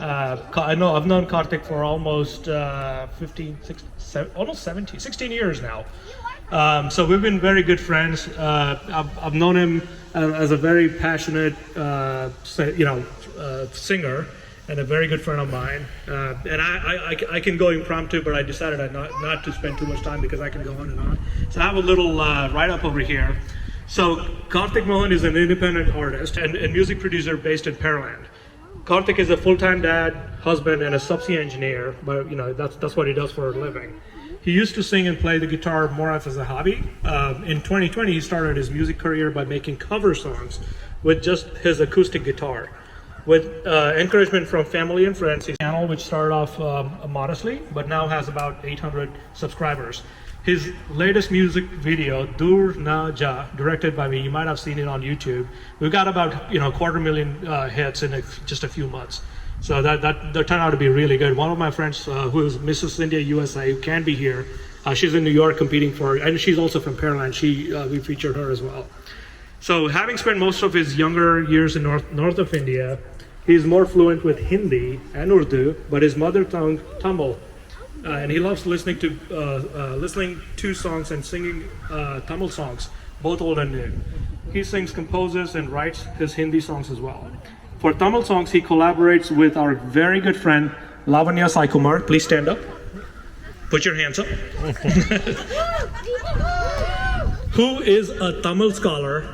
I've known Karthik for almost almost 16 years now. So we've been very good friends. I've known him as a very passionate, singer, and a very good friend of mine. And I can go impromptu, but I decided not to spend too much time because I can go on and on. So I have a little write-up over here. So Karthik Mohan is an independent artist and music producer based in Pearland. Karthik is a full-time dad, husband, and a subsea engineer, but that's what he does for a living. He used to sing and play the guitar more as a hobby. In 2020, he started his music career by making cover songs with just his acoustic guitar. With encouragement from family and friends, his channel, which started off modestly, but now has about 800 subscribers. His latest music video, 𝗔𝗕𝗢𝗪𝗧, directed by me, you might have seen it on YouTube. We've got about 250,000 hits in just a few months. So that turned out to be really good. One of my friends, who is Mrs. India USA, who can be here, she's in New York competing for, and she's also from Pearland. We featured her as well. So having spent most of his younger years in north of India, he's more fluent with Hindi and Urdu, but his mother tongue, Tamil. And he loves listening to songs and singing Tamil songs, both old and new. He sings, composes, and writes his Hindi songs as well. For Tamil songs, he collaborates with our very good friend Lavanya Saikumar. Please stand up. Put your hands up. Who is a Tamil scholar.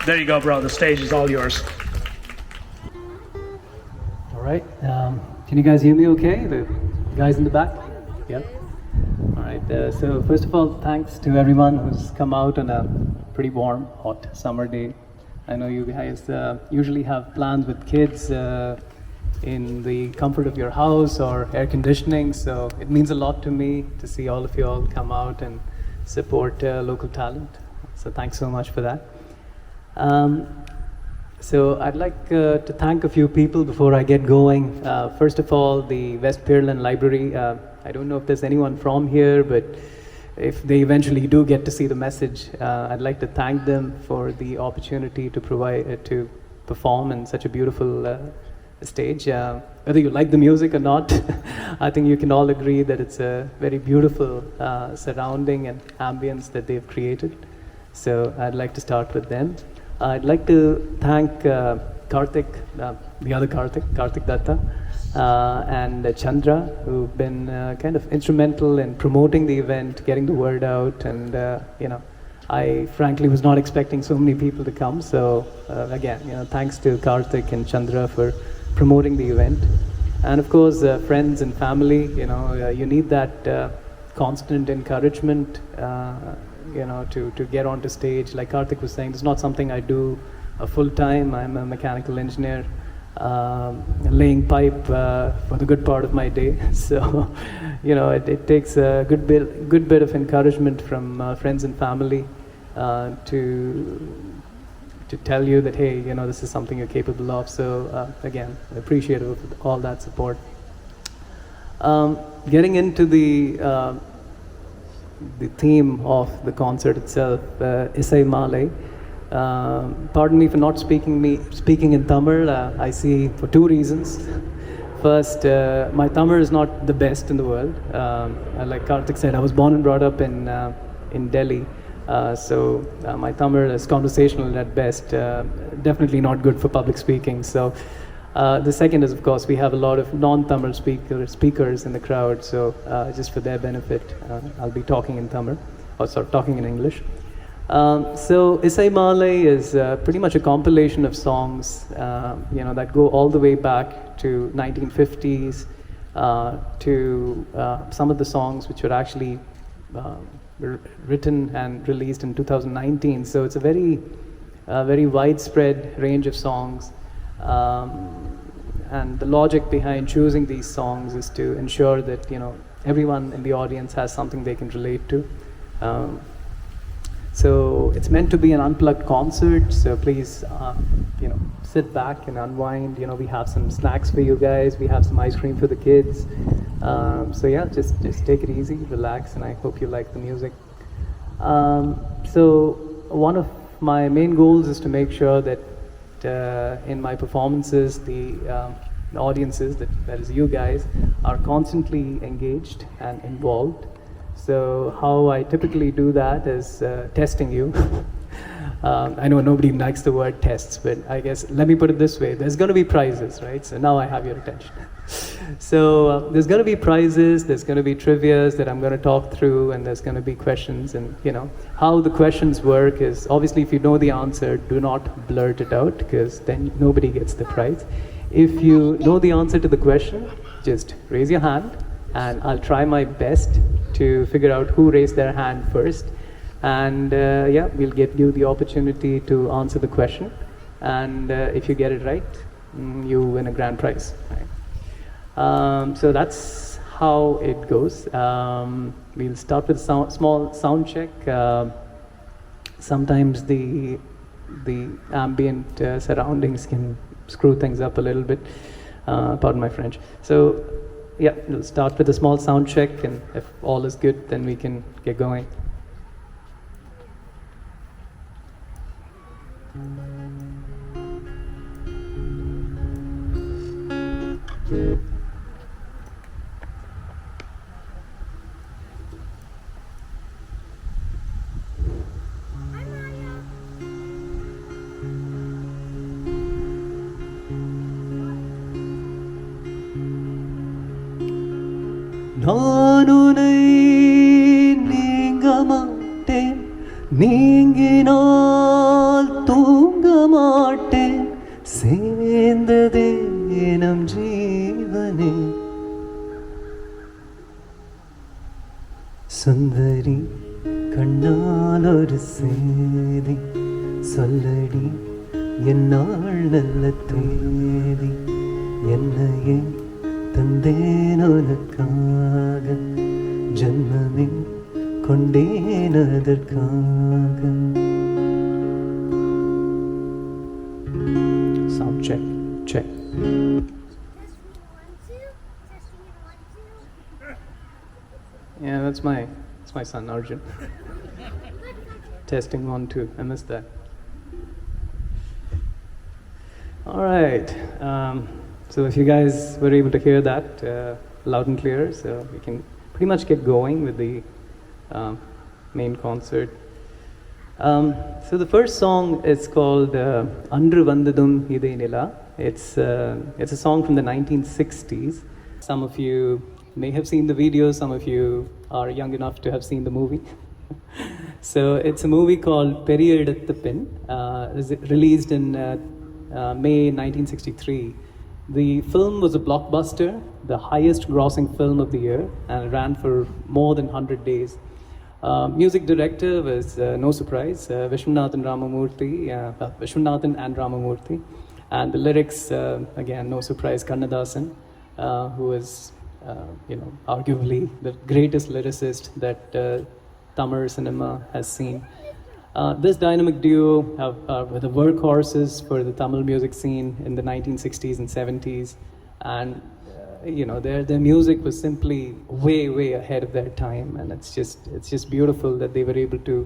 There you go, bro. The stage is all yours. All right. Can you guys hear me okay? The guys in the back? Yeah. All right. So first of all, thanks to everyone who's come out on a pretty warm, hot summer day. I know you guys usually have plans with kids in the comfort of your house or air conditioning, so it means a lot to me to see all of you all come out and support local talent. So thanks so much for that. So I'd like to thank a few people before I get going. First of all, the West Pearland Library. I don't know if there's anyone from here, but if they eventually do get to see the message, I'd like to thank them for the opportunity to to perform in such a beautiful stage. Whether you like the music or not, I think you can all agree that it's a very beautiful surrounding and ambience that they've created. So I'd like to start with them. I'd like to thank Karthik, the other Karthik Datta, and Chandra, who've been kind of instrumental in promoting the event, getting the word out, and I frankly was not expecting so many people to come. So again, thanks to Karthik and Chandra for promoting the event, and of course friends and family. You need that constant encouragement. To get onto stage. Like Karthik was saying, it's not something I do full time. I'm a mechanical engineer, laying pipe for the good part of my day. So, it takes a good bit of encouragement from friends and family to tell you that, hey, this is something you're capable of. So again, appreciative of all that support. Getting into the theme of the concert itself, Isai Maalai. Pardon me for not speaking in Tamil. I see for two reasons. First, my Tamil is not the best in the world. Like Karthik said, I was born and brought up in Delhi. So my Tamil is conversational at best, definitely not good for public speaking. So the second is, of course, we have a lot of non-Tamil speakers in the crowd, so just for their benefit, I'll be talking in Tamil, talking in English. So Isai Maalai is pretty much a compilation of songs, that go all the way back to 1950s, to some of the songs which were actually written and released in 2019. So it's a very widespread range of songs. And the logic behind choosing these songs is to ensure that everyone in the audience has something they can relate to. So it's meant to be an unplugged concert. So please, sit back and unwind. We have some snacks for you guys. We have some ice cream for the kids. So yeah, just take it easy, relax, and I hope you like the music. So one of my main goals is to make sure that in my performances, the audiences, that is you guys, are constantly engaged and involved. So how I typically do that is testing you. I know nobody likes the word tests, but I guess, let me put it this way, there's going to be prizes, right? So now I have your attention. So there's going to be prizes, there's going to be trivias that I'm going to talk through, and there's going to be questions. And you know, how the questions work is, obviously if you know the answer, do not blurt it out, because then nobody gets the prize. If you know the answer to the question, just raise your hand, and I'll try my best to figure out who raised their hand first. And yeah, we'll give you the opportunity to answer the question. And if you get it right, you win a grand prize. Right? So that's how it goes. We'll start with a small sound check. Sometimes the ambient surroundings can screw things up a little bit. Pardon my French. So yeah, we'll start with a small sound check, and if all is good, then we can get going. நான் உன்னை நீங்க மாட்டேன், நீங்கினால் தூங்க மாட்டேன், சேர்ந்ததே நம் ஜீவனே. சுந்தரி கண்ணால் ஒரு சேதி சொல்லடி, என்னால் நல்ல தேதி என்னையே தந்தேன் உனக்காக, ஜன்மமே கொண்டேன் அதற்காக. Sound check, check. Yeah, that's my son Arjun. Testing 1 2. I missed that. All right. So if you guys were able to hear that loud and clear, so we can pretty much get going with the main concert. So the first song is called Andru Vandadum Idai Nila. It's a song from the 1960s. Some of you may have seen the video, some of you are young enough to have seen the movie. So it's a movie called 𝗔𝗕𝗢𝗡𝗘𝗟, released in May 1963. The film was a blockbuster, the highest grossing film of the year, and ran for more than 100 days. Music director was, no surprise, Vishwanathan and Ramamurthy. And the lyrics, again, no surprise, Kannadasan, who is, arguably the greatest lyricist that Tamil cinema has seen. This dynamic duo were the workhorses for the Tamil music scene in the 1960s and 70s, and their music was simply way ahead of their time, and it's just beautiful that they were able to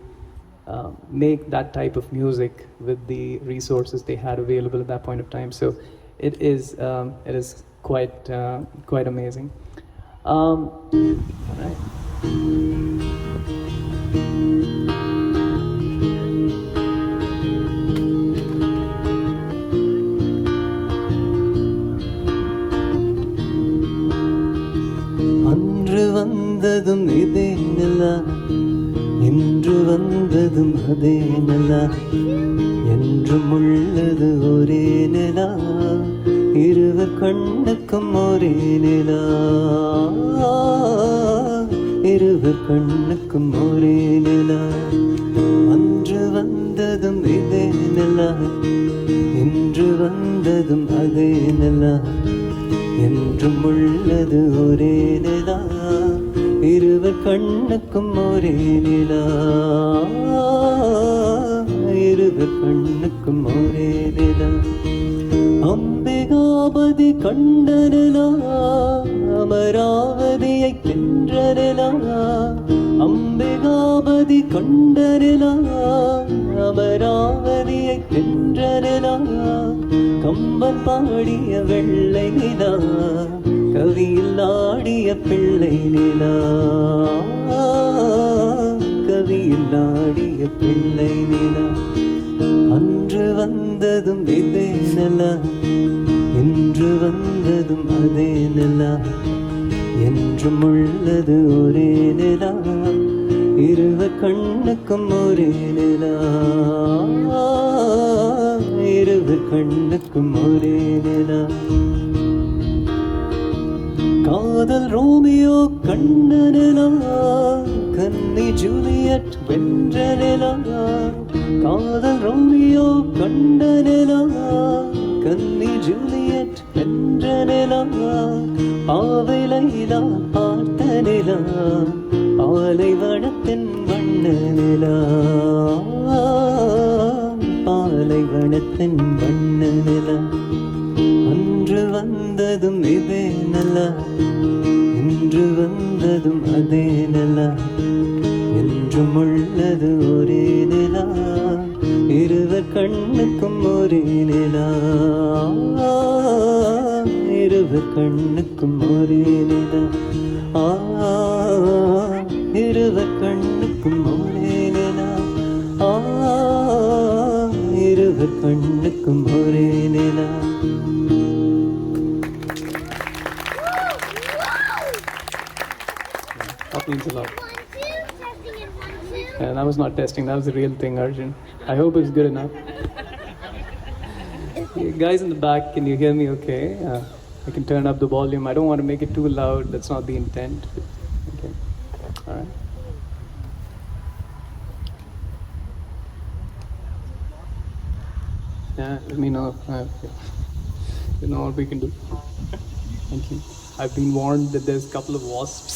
make that type of music with the resources they had available at that point of time. So it is quite amazing. All right. அன்று வந்ததும் இதே நிலா, இன்று வந்ததும் அதே நிலா, என்றும் உள்ளது ஒரே நிலா, இருவர் கண்ணுக்கும் ஒரே நிலா, இருவர் கண்ணுக்கும் ஒரே நிலா. அன்று வந்ததும் இதே நிலா, இன்று வந்ததும் அதே நிலா, என்றும் உள்ளது ஒரே நிலா, இருவர் கண்ணுக்கும் ஒரே நிலா, இருவர் கண்ணுக்கும் ஒரே நிலா. அம்பிகாபதி கண்ட நிலா, அமராவதியை வென்ற நிலா, அம்பிகாபதி ஆவதி கொண்ட நிலா அமராவதியை வென்ற நிலா கம்பன் பாடிய வெள்ளை நிலா கவியில் ஆடிய பிள்ளை நிலா கவியில் ஆடிய பிள்ளை நிலா அன்று வந்ததும் இதே நிலா இன்று வந்ததும் அதே நிலா என்றும் உள்ளது ஒரே நிலா இருவர் கண்ணுக்கும் ஒரே நிலா இருவர் கண்ணுக்கும் ஒரே நிலா காதல் ரோமியோ கண்ட நிலா கன்னி ஜூலியட் வென்ற நிலா காதல் ரோமியோ கண்ட நிலா கன்னி ஜூலியட் வென்ற நிலா பாவை லைலா பார்த்த நிலா பாலைவனத்தின் வண்ண நிலா பாலைவனத்தின் வண்ண நிலா அன்று வந்ததும் இதே நிலா இன்று வந்ததும் அதே நிலா என்றும் உள்ளது ஒரே நிலா இருவர் கண்ணுக்கும் ஒரே நிலா இருவர் கண்ணுக்கும் ஒரே நிலா இருவர் கண்ணுக்கும் ஒரே நிலா இருவர் கண்ணுக்கும் ஒரே நிலா. That means a lot. That was not testing, that was the real thing, Arjun. I hope it's good enough. Guys in the back, can you hear me okay? I can turn up the volume. I don't want to make it too loud, that's not the intent. Okay, alright. Yeah, let me know. You know what we can do. Thank you. I've been warned that there's a couple of wasps.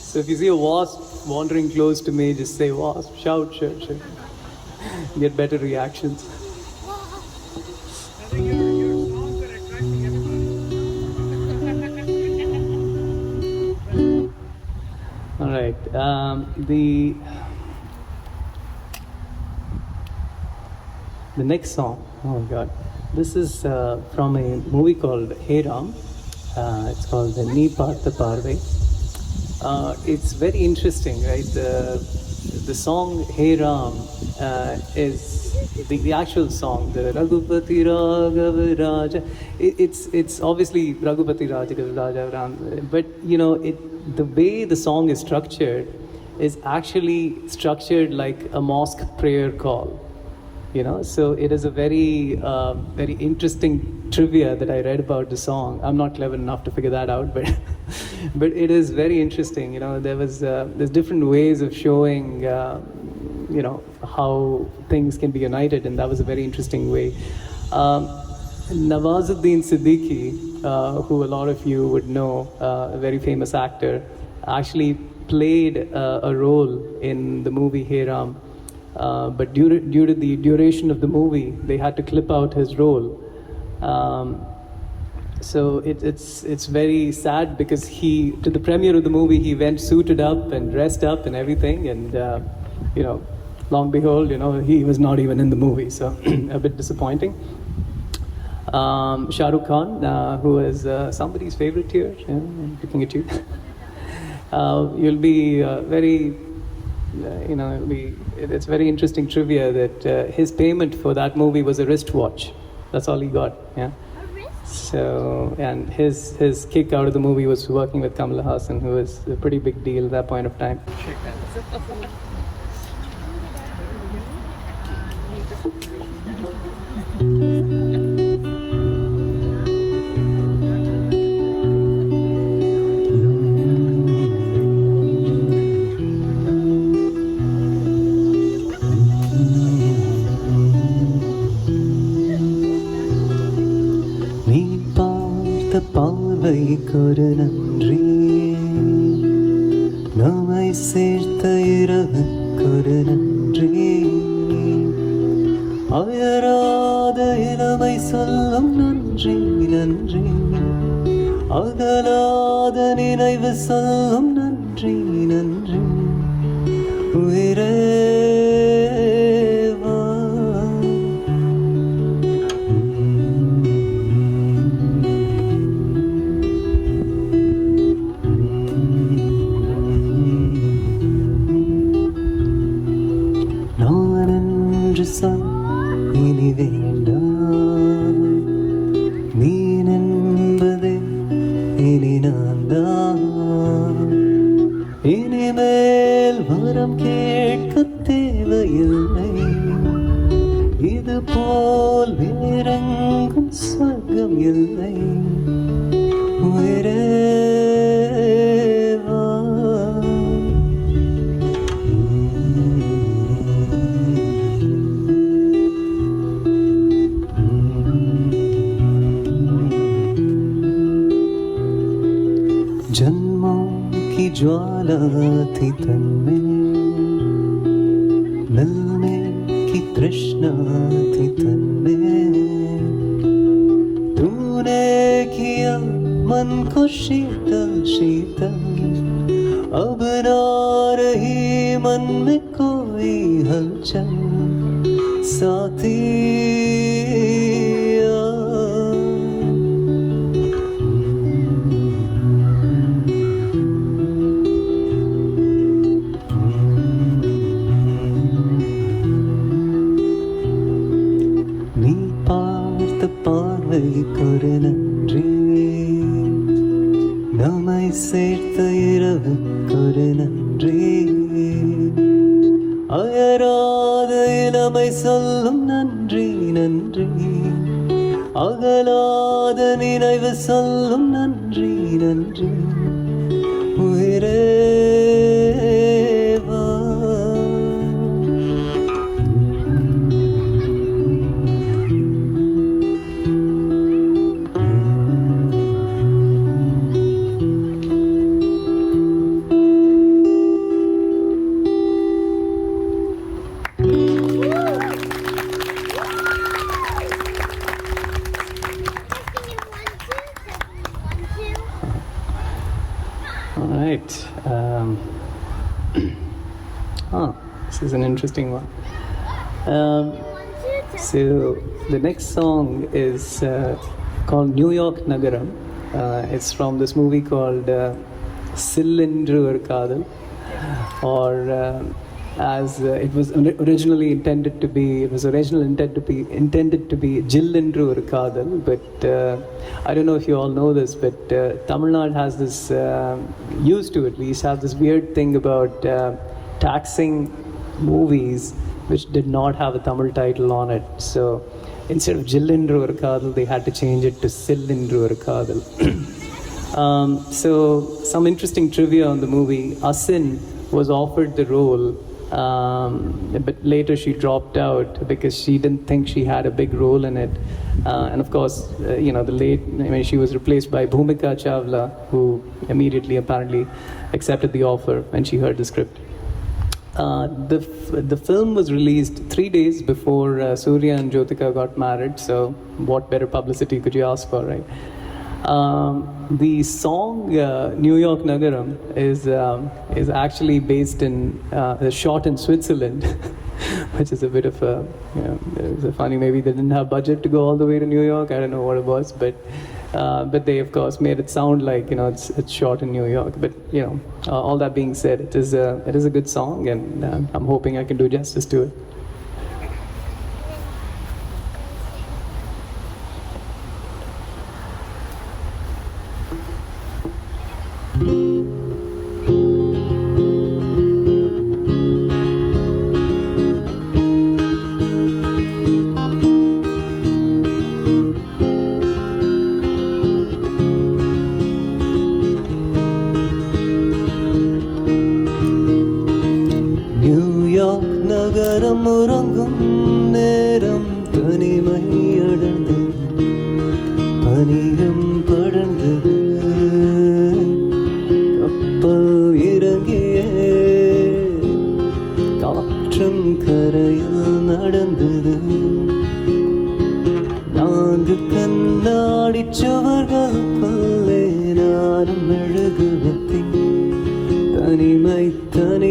So if you see a wasp wandering close to me, just say wasp, shout. Get better reactions. I think your songs are attracting everybody. All right. The next song. Oh God, this is from a movie called Hey Ram. It's called the Ni Partha Parve. It's very interesting, right? The song Hey Ram is the actual song, the Raghupati Raghav Raja. It's obviously Raghupati Raja Ram, but you know the way the song is structured is actually structured like a mosque prayer call. You know, so it is a very very interesting trivia that I read about the song. I'm not clever enough to figure that out, but but it is very interesting. You know, there's different ways of showing you know how things can be united, and that was a very interesting way. Nawazuddin Siddiqui, who a lot of you would know, a very famous actor, actually played a role in the movie Hey Ram. But due to the duration of the movie, they had to clip out his role. So it's very sad because to the premiere of the movie, he went suited up and dressed up and everything, and you know, long behold, you know, he was not even in the movie. So a bit disappointing. Shah Rukh Khan, who is somebody's favorite here, yeah, I'm looking at you. You'll be very. You know, it's very interesting trivia that his payment for that movie was a wristwatch. That's all he got. Yeah. So, and his kick out of the movie was working with Kamal Haasan, who was a pretty big deal at that point of time. Shake hands. பார்வைக்கொரு நன்றி, நம்மை சேர்த்த இரவுக்கொரு நன்றி, அயராத இளமை சொல்லும் நன்றி நன்றி, அகலாத நினைவு சொல்லும் நன்றி நன்றி, உயிரே வா. நான் என்று சொல் இனி வேண்டாம், நீ என்பதே இனி நான் தான். இனிமேல் வரம் கேட்க தேவையில்லை, இது போல் வேறெங்கும் சொர்க்கம் இல்லை. உயிரே வா. जन्मों की ज्वाला थी तन में, मिलने की तृष्णा थी तन में. तूने किया मन को शीतल शीतल, अब ना रही मन में कोई हलचल. साथिया ஒரு நன்றி, நம்மை சேர்த்த இரவுக்கொரு நன்றி. அயராத இளமை சொல்லும் நன்றி நன்றி, அகலாத நினைவு சொல்லும் நன்றி நன்றி. உயிரே வா. Right. This is an interesting one. So the next song is called New York Nagaram. It's from this movie called 𝗔𝗕𝗢𝗡𝗟, or as it was originally intended to be. It was originally intended to be 𝗔𝗕𝗢𝗡𝗟, but I don't know if you all know this, but Tamil Nadu has this used to it. We used to have this weird thing about taxing movies which did not have a Tamil title on it. So instead of 𝗔𝗕𝗢𝗡𝗟, they had to change it to 𝗔𝗕𝗢𝗡𝗟. So some interesting trivia on the movie. Asin was offered the role, but later she dropped out because she didn't think she had a big role in it. And of course, she was replaced by Bhumika Chawla, who immediately apparently accepted the offer when she heard the script. The film was released 3 days before Surya and Jyotika got married, so what better publicity could you ask for, right? The song New York Nagaram is actually based in shot in Switzerland, which is a bit of a, it's a funny, maybe they didn't have budget to go all the way to New York. I don't know what it was, but they of course made it sound like it's shot in New York. But all that being said, it is a good song, and I'm hoping I can do justice to it. நகரம் உறங்கும் நேரம் தனிமை அடர்ந்து பனியும் படர்ந்தது. கப்பல் இறங்கிய காற்றும் கரையில் நடந்தது. 4 கண்ணாடி சுவர்களுக்குள்ளே நானும் மெழுகுவத்தி. தனிமை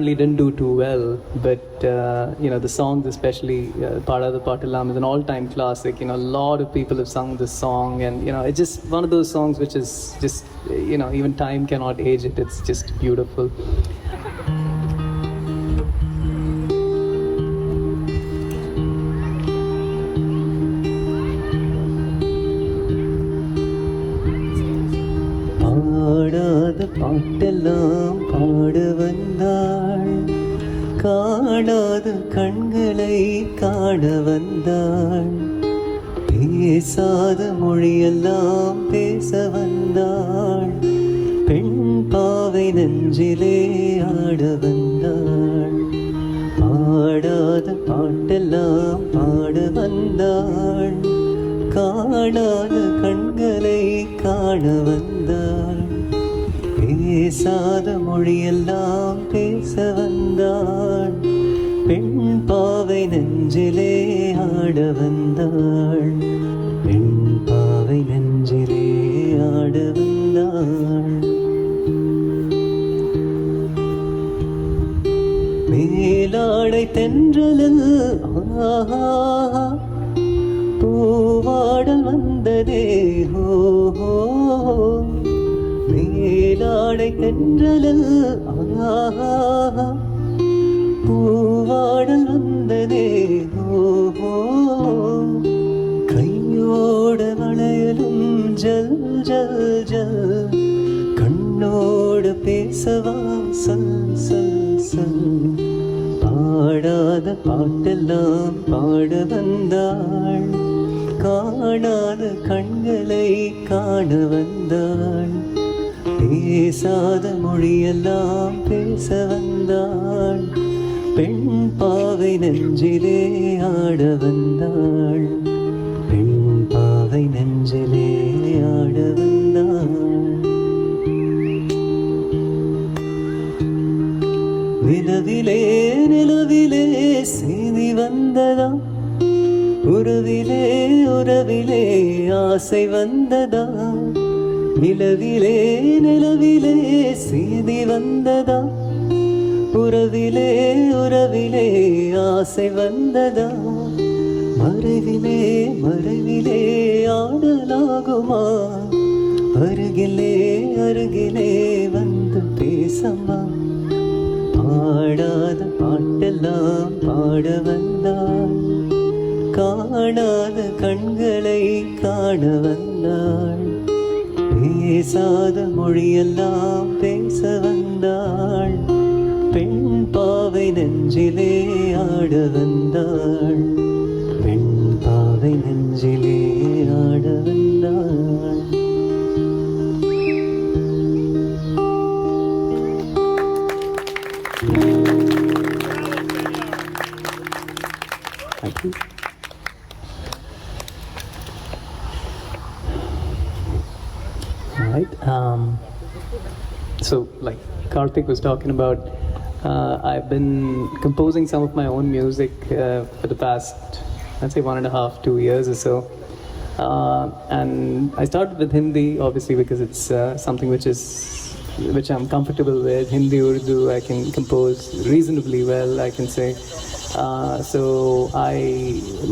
apparently didn't do too well, but the songs, especially �̑𝗨𝗧 𝗓𝗏𝗧 is an all-time classic. A lot of people have sung this song, and it's just one of those songs which is just even time cannot age it. It's just beautiful. பாடாத பாட்டெல்லாம் பாட வந்தாள், காணாத கண்களை காண வந்தாள், பேசாத மொழியெல்லாம் பேச வந்தாள், பெண் பாவை நெஞ்சிலே ஆட வந்தாள். பாடாத பாட்டெல்லாம் பாட வந்தாள், காணாத கண்களை காண வந்தாள், பேசாத மொழியெல்லாம் பேச வந்தாள், பெண் பாவை நெஞ்சிலே ஆட வந்தாள், பெண் பாவை நெஞ்சிலே ஆட வந்தாள். மேலாடை தென்றலில் ஆஹா பூவாடல் வந்ததே ஹோ ஹோ, மேலாடை தென்றலில் ஆஹா பூவாடல் வந்ததே ஹோ ஹோ, கையோட வளையலும் ஜல் ஜல் ஜல், கண்ணோடு பேசவா சல் சல் சல். பாடாத பாட்டெல்லாம் பாட வந்தாள், காணாத கண்களை காண வந்தாள், பேசாத மொழியெல்லாம் பேச வந்தாள், பெண் பாவை நெஞ்சிலே ஆட வந்தாள், பெண் பாவை நெஞ்சிலே ஆட வந்தாள். நிலவிலே நிலவிலே செய்தி வந்ததா, உறவிலே உறவிலே ஆசை வந்ததா, நிலவிலே நிலவிலே செய்தி வந்ததா, உறவிலே உறவிலே ஆசை வந்ததா, மறைவிலே மறைவிலே ஆடலாகுமா, அருகிலே அருகிலே வந்து பேசம்மா, பாடாத பாட்டெல்லாம் பாட வந்தாள், காணாத கண்களை காண வந்தாள், பேசாத மொழியெல்லாம் பேச வந்தாள், பெண் பாவை நெஞ்சிலே ஆட வந்தாள், பெண் பாவை நெஞ்சிலே ஆட வந்தாள். Thank you. All right. So, like Karthik was talking about, I've been composing some of my own music for the past, let's say 1.5, 2 years or so. And I started with Hindi, obviously, because it's something which I'm comfortable with. Hindi, Urdu, I can compose reasonably well, I can say. So I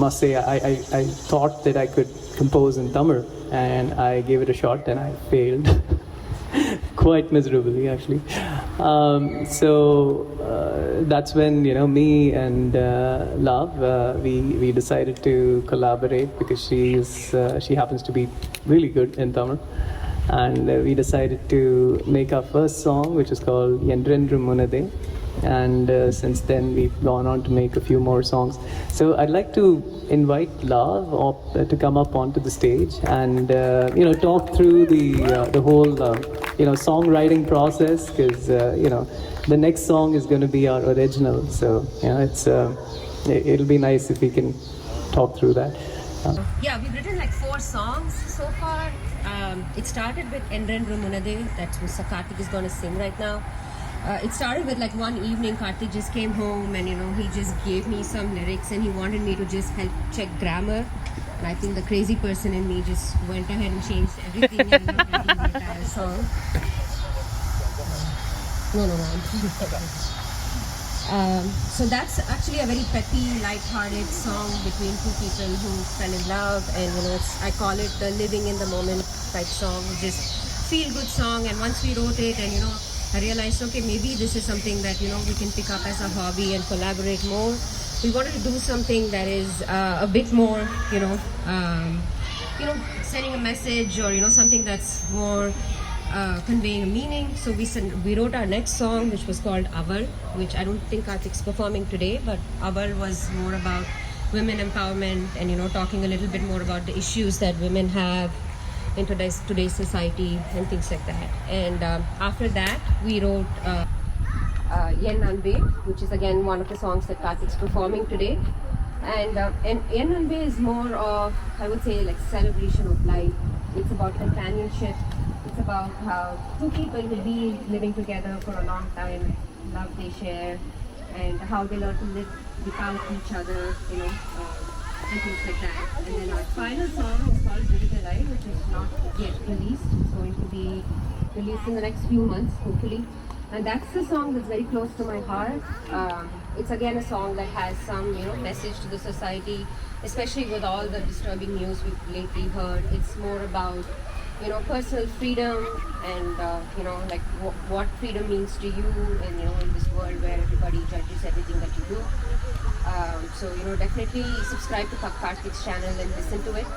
must say, I thought that I could compose in Tamil, and I gave it a shot, and I failed quite miserably, actually. So that's when, you know, me and Lav, we decided to collaborate, because she happens to be really good in Tamil. And we decided to make our first song, which is called 𝗔𝗕𝗢𝗡𝗟. And since then we've gone on to make a few more songs. So I'd like to invite Lav to come up onto the stage and you know, talk through the whole you know, songwriting process, because you know, the next song is going to be our original. So you know, it'll be nice if we can talk through that. Yeah, we've written like 4 songs so far. It started with 𝗔𝗕𝗢𝗡𝗟, that's what Karthik is going to sing right now. It started with like one evening, Karthik just came home and, you know, he just gave me some lyrics and he wanted me to just help check grammar. And I think the crazy person in me just went ahead and changed everything and wrote the entire song. No. So that's actually a very peppy, light-hearted song between two people who fell in love, and you know, I call it the living in the moment type song, just feel-good song. And once we wrote it, and you know, I realized, okay, maybe this is something that, you know, we can pick up as a hobby and collaborate more. We wanted to do something that is a bit more, you know, sending a message, or you know, something that's more conveying a meaning. So we wrote our next song, which was called 𝗔𝗕𝗢𝗡𝗟, which I don't think Karthik's performing today, but 𝗔𝗕𝗢𝗡𝗟 was more about women empowerment and, you know, talking a little bit more about the issues that women have in today's society and things like that. And after that, we wrote 𝗔𝗕𝗢𝗡𝗟, which is again one of the songs that Karthik's performing today. And 𝗔𝗕𝗢𝗡𝗟 is more of, I would say, like celebration of life. It's about companionship. It's about how two people will be living together for a long time, love they share, and how they learn to live without each other, you know, and things like that. And then our final song is called 𝗔𝗕𝗢𝗡𝗟, which is not yet released. It's going to be released in the next few months, hopefully. And that's the song that's very close to my heart. It's again a song that has some, you know, message to the society, especially with all the disturbing news we've lately heard. It's more about, you know, personal freedom and, you know, like what freedom means to you, and, you know, in this world where everybody judges everything that you do. So, you know, definitely subscribe to Karthik's channel and listen to it.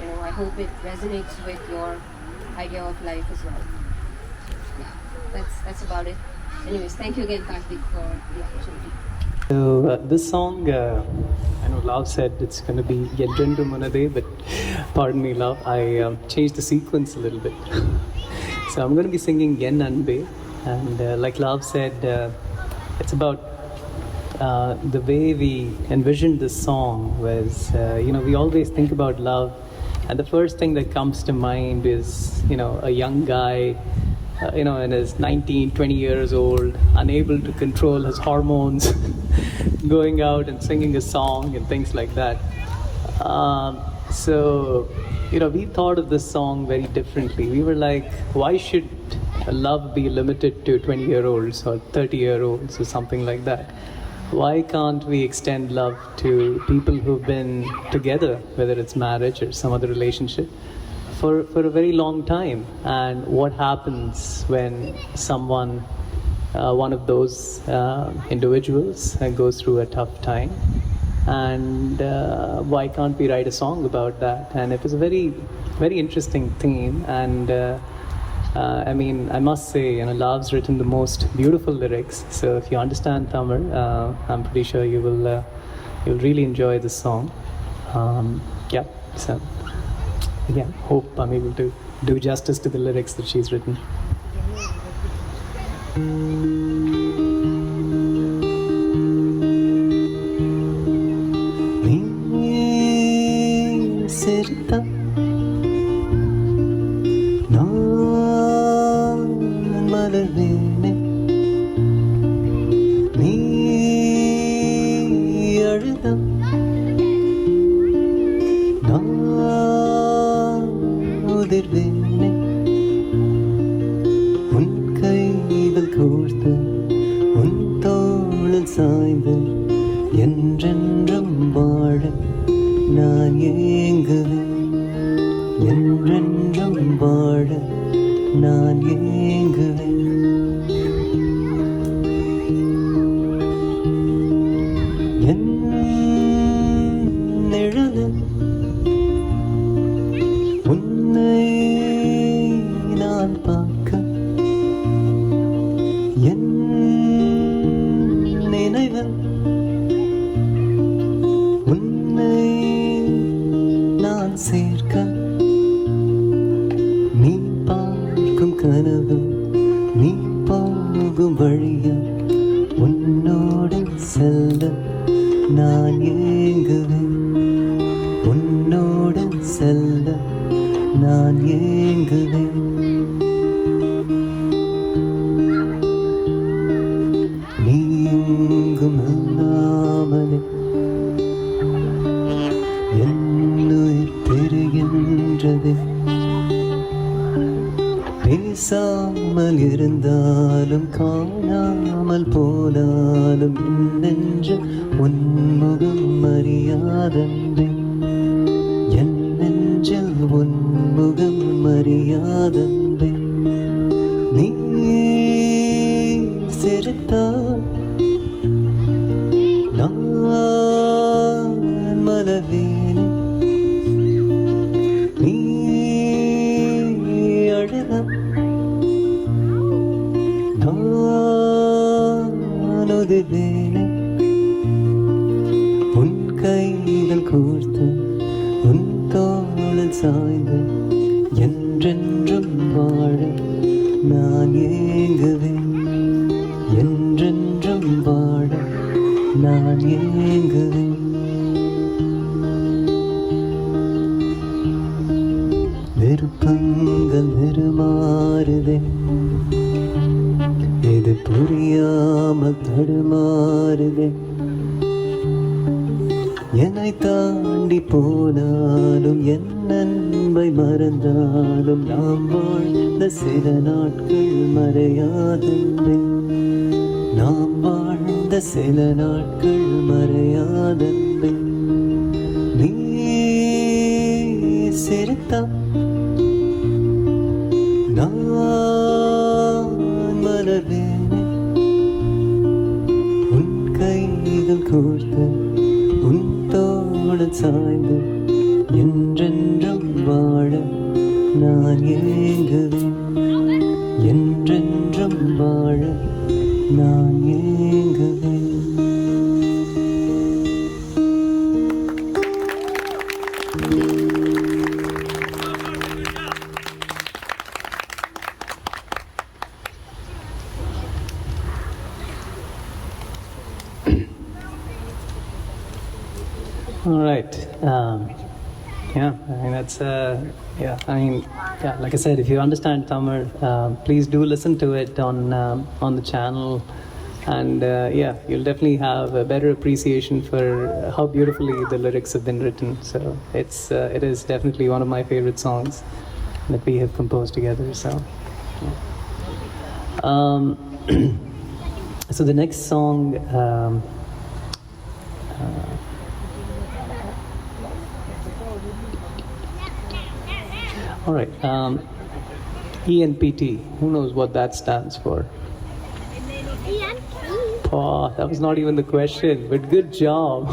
You know, I hope it resonates with your idea of life as well. Yeah, that's about it. Anyways, thank you again, Karthik, for the opportunity. So this song, I know Lav said it's going to be 𝗔𝗕𝗢𝗡𝗟, but pardon me, Lav, I changed the sequence a little bit. So I'm going to be singing 𝗔𝗕𝗢𝗡𝗟, and like Lav said, it's about the way we envisioned this song was, you know, we always think about love, and the first thing that comes to mind is, you know, a young guy, you know, and is 19, 20 years old, unable to control his hormones, going out and singing a song and things like that. So, we thought of this song very differently. We were like, why should love be limited to 20-year-olds or 30-year-olds or something like that? Why can't we extend love to people who've been together, whether it's marriage or some other relationship, for a very long time? And what happens when someone, one of those individuals, goes through a tough time? And why can't we write a song about that? And it was a very, very interesting theme. And I must say, Lav's written the most beautiful lyrics. So if you understand Tamil, I'm pretty sure you'll really enjoy this song. So again, hope I'm able to do justice to the lyrics that she's written. All right. Like I said, if you understand Tamil, please do listen to it on the channel. And yeah, you'll definitely have a better appreciation for how beautifully the lyrics have been written. So it is definitely one of my favorite songs that we have composed together. So, so the next song. All right, ENPT. Who knows what that stands for? Oh, that was not even the question, but good job.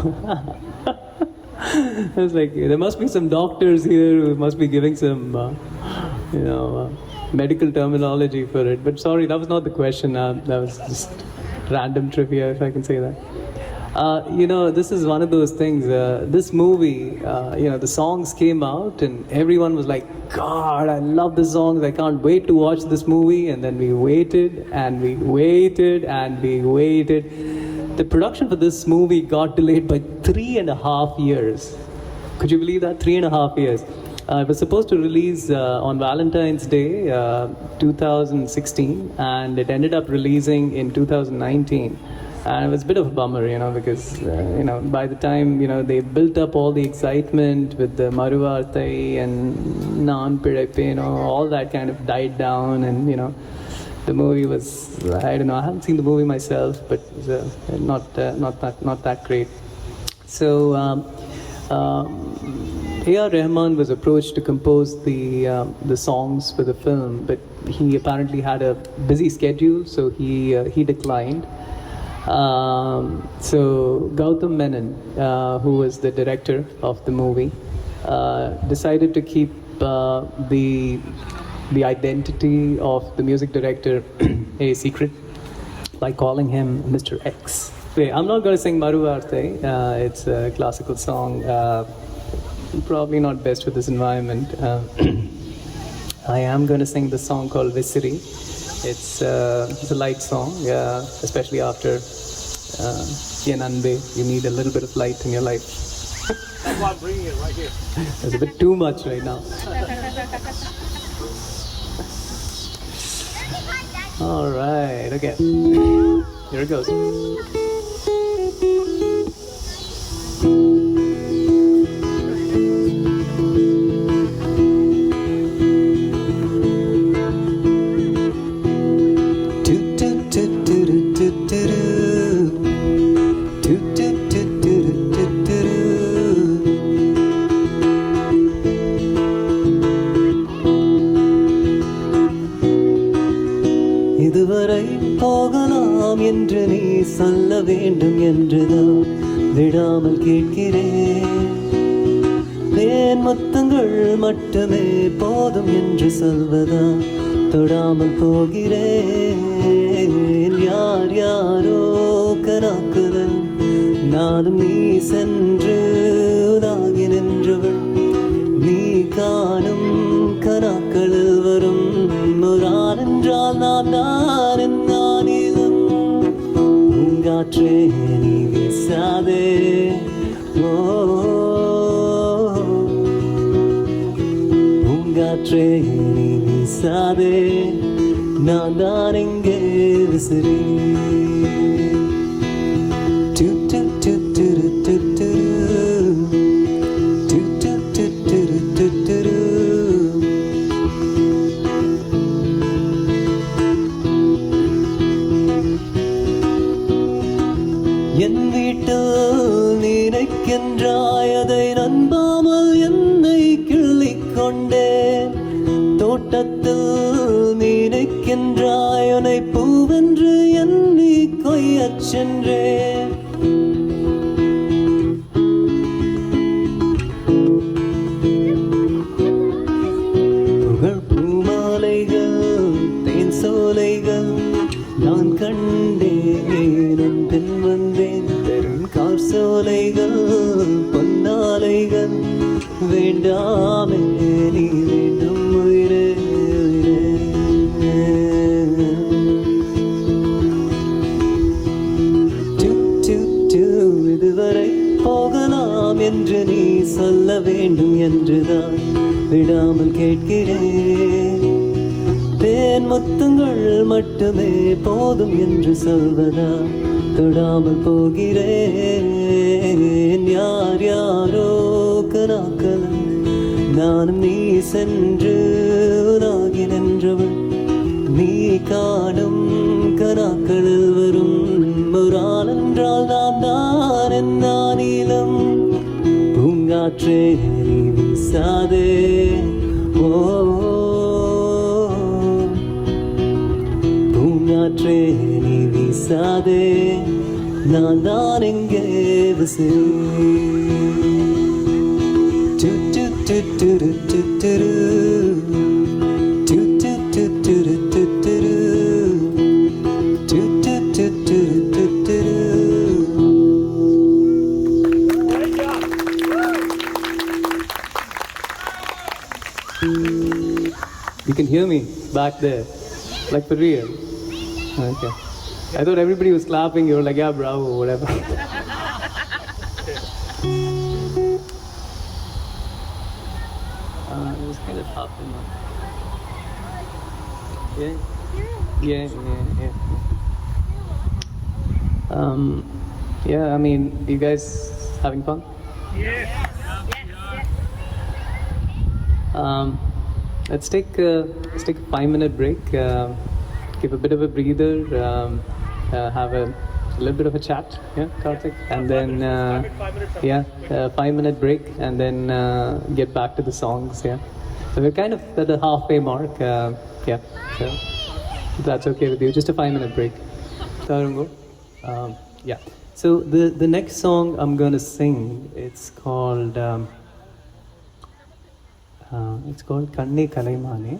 I was like, there must be some doctors here who must be giving some, medical terminology for it. But sorry, that was not the question. That was just random trivia, if I can say that. This is one of those things. This movie, the songs came out and everyone was like, God, I love the songs. I can't wait to watch this movie. And then we waited and we waited and we waited. The production for this movie got delayed by 3.5 years. Could you believe that? 3.5 years. It was supposed to release on Valentine's Day, 2016, and it ended up releasing in 2019. And it was a bit of a bummer, because, by the time, they built up all the excitement with the Maruvarthai and 𝗔𝗕𝗢𝗡𝗡𝗟, all that kind of died down. And, the movie was, I don't know, I haven't seen the movie myself, but it was not that great. So, AR Rahman was approached to compose the songs for the film, but he apparently had a busy schedule, so he declined. So 𝗔𝗕𝗢𝗡𝗡𝗟 Menon, who was the director of the movie, decided to keep the identity of the music director a secret by calling him Mr. X. Wait, I'm not going to sing Maruvarthai. It's a classical song. Probably not best for this environment. I am going to sing the song called Visiri. It's a light song, especially after 𝗔𝗕𝗢𝗡𝗟, you need a little bit of light in your life. That's why I'm bringing it right here. It's a bit too much right now. All right, okay. Here it goes. என்று நீ சொல்ல வேண்டும் என்றுதான் விடாமல் கேட்கிறேன். தேன் முத்தங்கள் மட்டுமே போதும் என்று சொல்வதா தொடாமல் போகிறேன். யார் யாரோ கனாக்குதல் நானும் நீ சென்று உதாகி நின்றவள். நீ காணும் கனாக்களில் வரும் முரான் என்றால் நான் தான் என்னானிலும். பூங்காற்றே நீ வீசாதே, பூங்காற்றே நீ வீசாதே, நான் தான் எங்கே விசிறி. என் வீட்டில் நினைக்கின்றாய் அதை நம்பாமல் என்னை கிள்ளிக் கொண்டேன். தோட்டத்தில் நினைக்கின்றாய் உன்னை பூவென்று எண்ணி கொய்யச் சென்றேன். புகழ் பூமாலைகள் தேன் சோலைகள் நான் கண்டேன். பின் வந்தேன் பெரும் கார் சோலைகள் பொன்னாலைகள் வேண்டாமே நீ வேண்டும் உயிரே. இதுவரை போகலாம் என்று நீ சொல்ல வேண்டும் என்றுதான் விடாமல் கேட்கிறேன். தேன் முத்தங்கள் மட்டுமே போதும் என்று சொல்வதா தொடாமல் போகிறேன் யார் யாரோ கனாக்கள் நானும் நீ சென்று உனாகி நின்றவள் நீ காணும் கனாக்களில் வரும் ஒரு ஆள் என்றால் நான் தான் என்ன நீளம் பூங்காற்றே நீ வீசாதே ஓ பூங்காற்றே நீ வீசாதே நான் தான் எங்கே விசை You can hear me back there, like for real. Okay. I thought everybody was clapping. You were like, yeah, bravo, whatever. It was kind of tough, you know. Yeah. Yeah, I mean, you guys having fun? Let's take a 5-minute break. Give a bit of a breather. Have a little bit of a chat. Yeah, Karthik, and then 5-minute break, and then get back to the songs. Yeah, so we're kind of at the halfway mark. Yeah, so if that's okay with you. Just a 5-minute break. Yeah. So the next song I'm gonna sing, it's called 𝗔𝗕𝗢𝗨𝗧.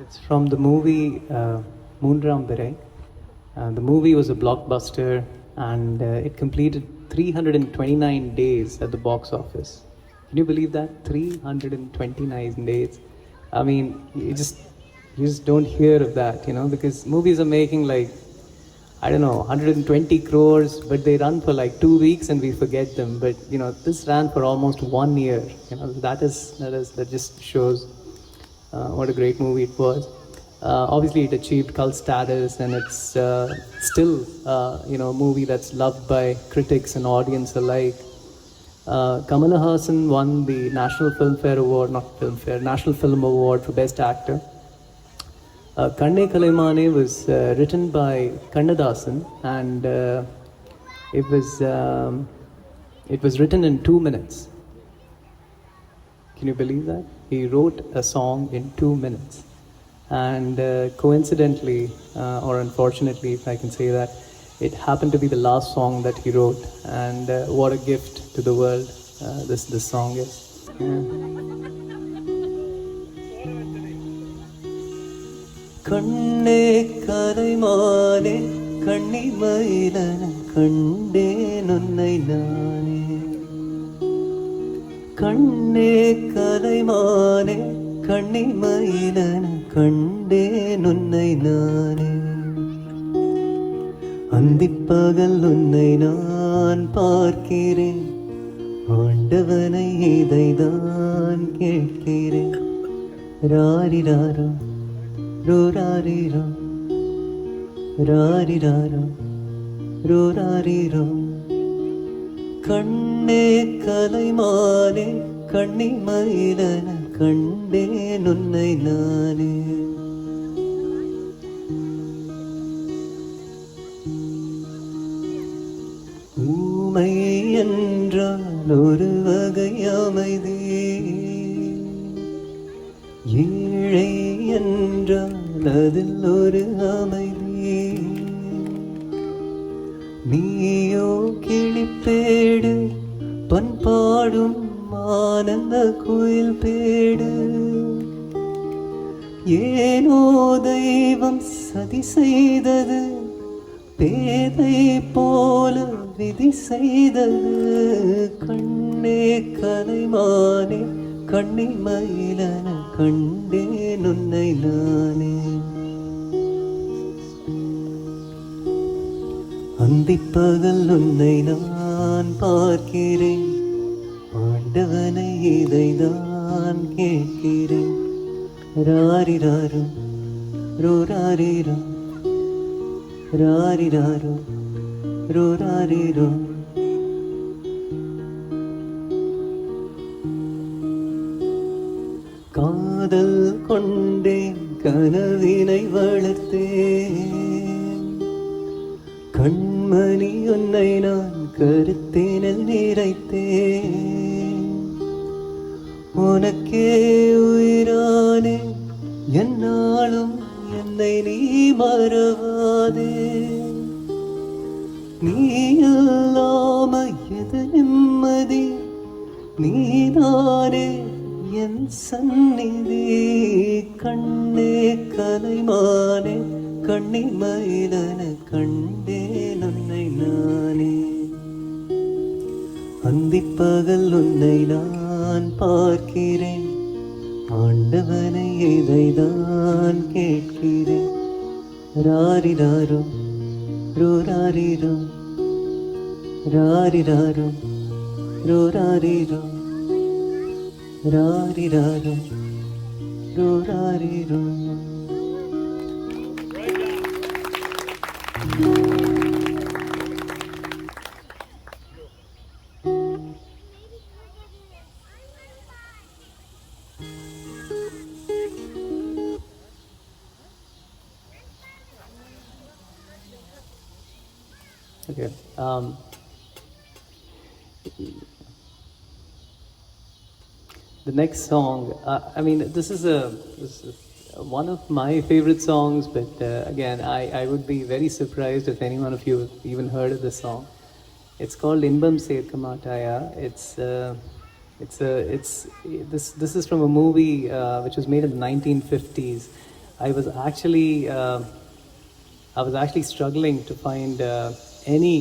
It's from the movie 𝗔𝗕𝗢𝗡𝗟. The movie was a blockbuster, and it completed 329 days at the box office. Can you believe that? 329 days. I mean, you just don't hear of that, you know, because movies are making like, I don't know, 120 crores, but they run for like 2 weeks and we forget them. But you know, this ran for almost 1 year. You know, that just shows what a great movie it was. Obviously, it achieved cult status, and it's still a movie that's loved by critics and audience alike. Kamal Haasan won the National Film Award for Best Actor. 𝗔𝗕𝗢𝗨𝗧 was written by Kannadasan, and it was written in 2 minutes. Can you believe that? He wrote a song in 2 minutes, and coincidentally, or unfortunately, if I can say that, it happened to be the last song that he wrote, and what a gift to the world this song is. Yeah. கண்ணே கலைமானே கண்ணிமயிலன கண்டேன் உன்னை நானே கண்ணே கலைமானே கண்ணிமயிலன கண்டேன் உன்னை நானே அந்திப்பகல் உன்னை நான் பார்க்கிறேன் ஆண்டவனை இதைதான் கேட்கிறேன் ராரிராரோ ரோராரிரோ ராரிராரோ ரோராரிரோ கண்ணே கலைமானே கண்ணிமயிலன கண்டேன் உன்னை நானே ஊமை என்றால் ஒரு வகை அமைதி ஏழை என்றால் அதில் ஒரு அமைதி நீயோ கிளிப்பேடு பண்பாடும் ஆனந்த குயில் பேடு ஏனோ தெய்வம் சதி செய்தது பேதை போல விதி செய்தது கண்ணே கலைமானே கண்ணிமயிலன கண்டேன் உன்னை நானே அந்திப்பகல் உன்னை நான் பார்க்கிறேன் ஆண்டவனை இதைதான் கேட்கிறேன் ராரிராரோ ரோராரிரோ ராரிராரோ ரோராரிரோ. காதல் கொண்டேன் கனவினை வளர்த்தேன், கண்மணி உன்னை நான் கருத்தினில் நிறைத்தேன். உனக்கே உயிரானே என்னாலும் என்னை நீ மறவாதே. நீ இல்லாம எது நிம்மதி, நீதானே என் சந்நிதி. கண்ணே கலைமானே கண்ணிமயிலன கண்டேன் உன்னை நானே. அந்திப்பகல் உன்னை நான் பார்க்கிறேன், ஆண்டவனை இதைதான் கேட்கிறேன். ராரிராரோ ரோராரிரோ ராரிராரோ ரோராரிரோ ராரிராரோ ரோராரிரோ. Okay. The next song, I mean, this is one of my favorite songs, but again, I would be very surprised if any one of you even heard of this song. It's called 𝗔𝗕𝗢𝗡𝗟. This is from a movie which was made in the 1950s. I was actually struggling to find any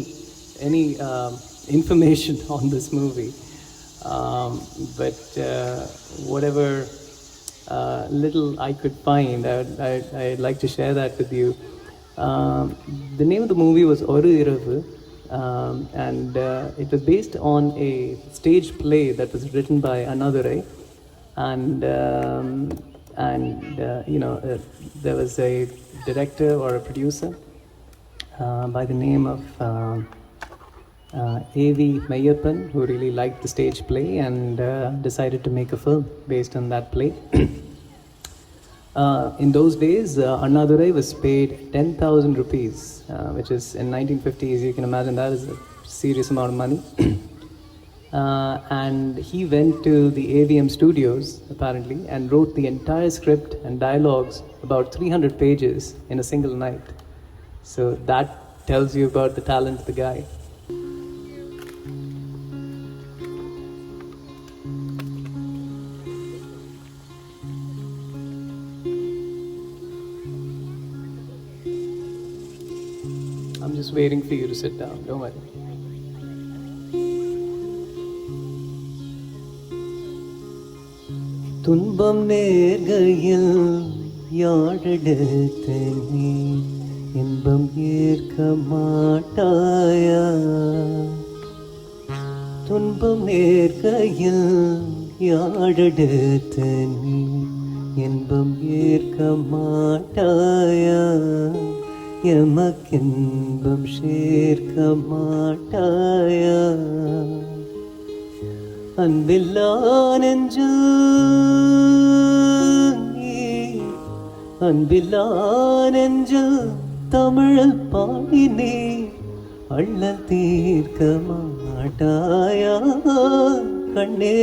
information on this movie, but whatever little I could find, I'd like to share that with you. The name of the movie was 𝗔𝗕𝗢𝗔, and it was based on a stage play that was written by Annadurai, and there was a director or a producer by the name of A.V. Meyyappan, who really liked the stage play and decided to make a film based on that play. In those days, Annadurai was paid 10,000 rupees, which is in 1950s, you can imagine that is a serious amount of money. And he went to the AVM studios, apparently, and wrote the entire script and dialogues, about 300 pages, in a single night. So that tells you about the talent of the guy. I'm just waiting for you to sit down, don't worry. துன்பம் நேர்கையில் யாழெடுத்த நீ இன்பம் ஏற்க மாட்டாயா. துன்பம் நேர்கையில் யாழெடுத்த நீ இன்பம் ஏற்க மாட்டாயா. எமக்கின்பம் சேர்க்க மாட்டாயா. அன்பில்லா நெஞ்சில் அன்பில்லா நெஞ்சில் தமிழில் பாடினே அள்ளல் தீர்க்க மாட்டாயா. கண்ணே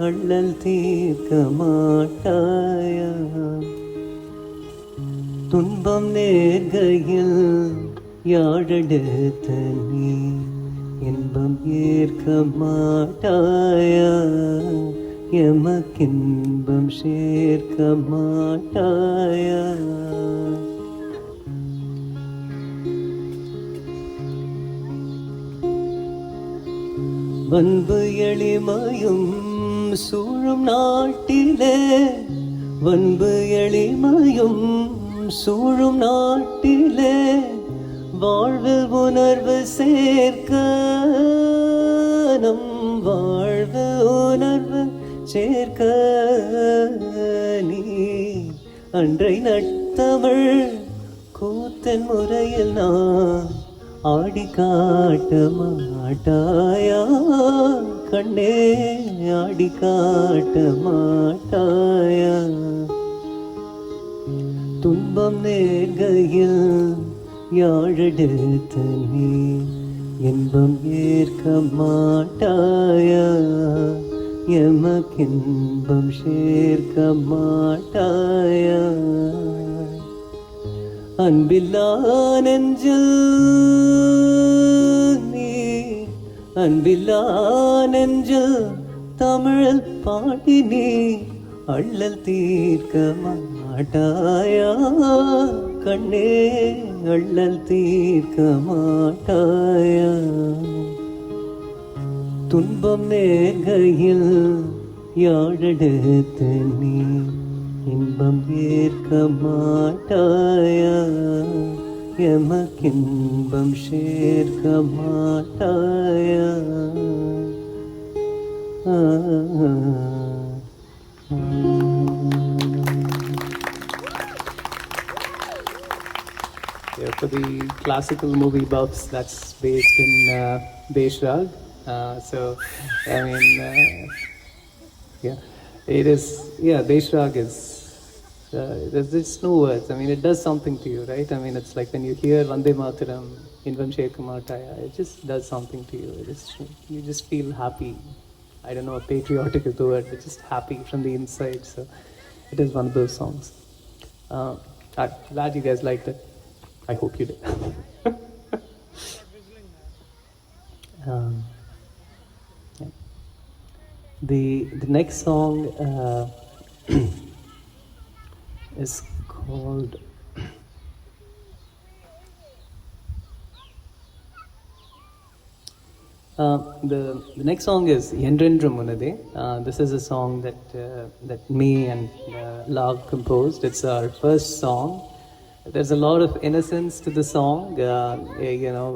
அள்ளல் தீர்க்க மாட்டாயா. துன்பம் நேர்கையில் யாழெடுத்த நீ இன்பம் ஏற்க மாட்டாயா. எமக்கின்பம் சேர்க்க மாட்டாயா. வன்பு எளிமையும் சூழும் நாட்டிலே, வன்பு எளிமையும் சூழும் நாட்டிலே வாழ்வில் உணர்வு சேர்க்க, நம் வாழ்வில் உணர்வு சேர்க்க நீ அன்றை நட்ப தமிழ் கூத்தன் முறையில் நான் ஆடி காட்ட மாட்டாயா கண்ணே ஆடி காட்ட மாட்டாயா துன்பம் நேர்கையில் யாழெடுத்த நீ இன்பம் ஏற்க மாட்டாயா எமக்கின்பம் சேர்க்க மாட்டாயா அன்பில்லா நெஞ்சில் நீ அன்பில்லா நெஞ்சில் தமிழில் பாடி நீ அள்ளல் தீர்க்க மாட்டாயா கண்ணே அள்ளல் தீர்க்க மாட்டாயா துன்பம் நேர்கையில் யாழெடுத்த நீ இன்பம் ஏற்க மாட்டாயா எமக்கின்பம் சேர்க்க மாட்டாயா Yeah, for the classical movie buffs, that's based in Deshrag. So, I mean, yeah, it is. Yeah, Deshrag is. There's no words. I mean, it does something to you, right? I mean, it's like when you hear Vande Mataram, Invam Shekamataya, it just does something to you. You just feel happy. I don't know, patriotic is the word, but just happy from the inside. So, it is one of those songs. I'm glad you guys liked it. I hope you did. Yeah. The next song is called the next song is 𝗔𝗕𝗢𝗡𝗟 Munade. This is a song that me and Lav composed. It's our first song. There's a lot of innocence to the song. You know,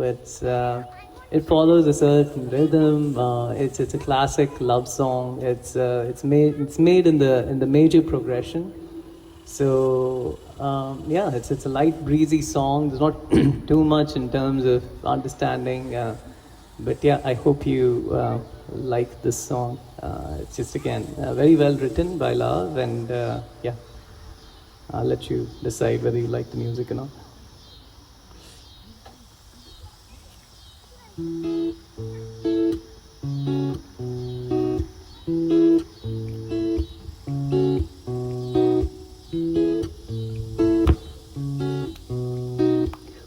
it follows a certain rhythm. It's a classic love song. It's made in the major progression. So yeah, it's a light breezy song. There's not too much in terms of understanding, but yeah, I hope you like this song. It's just again very well written by Lav, and yeah, I'll let you decide whether you like the music or not.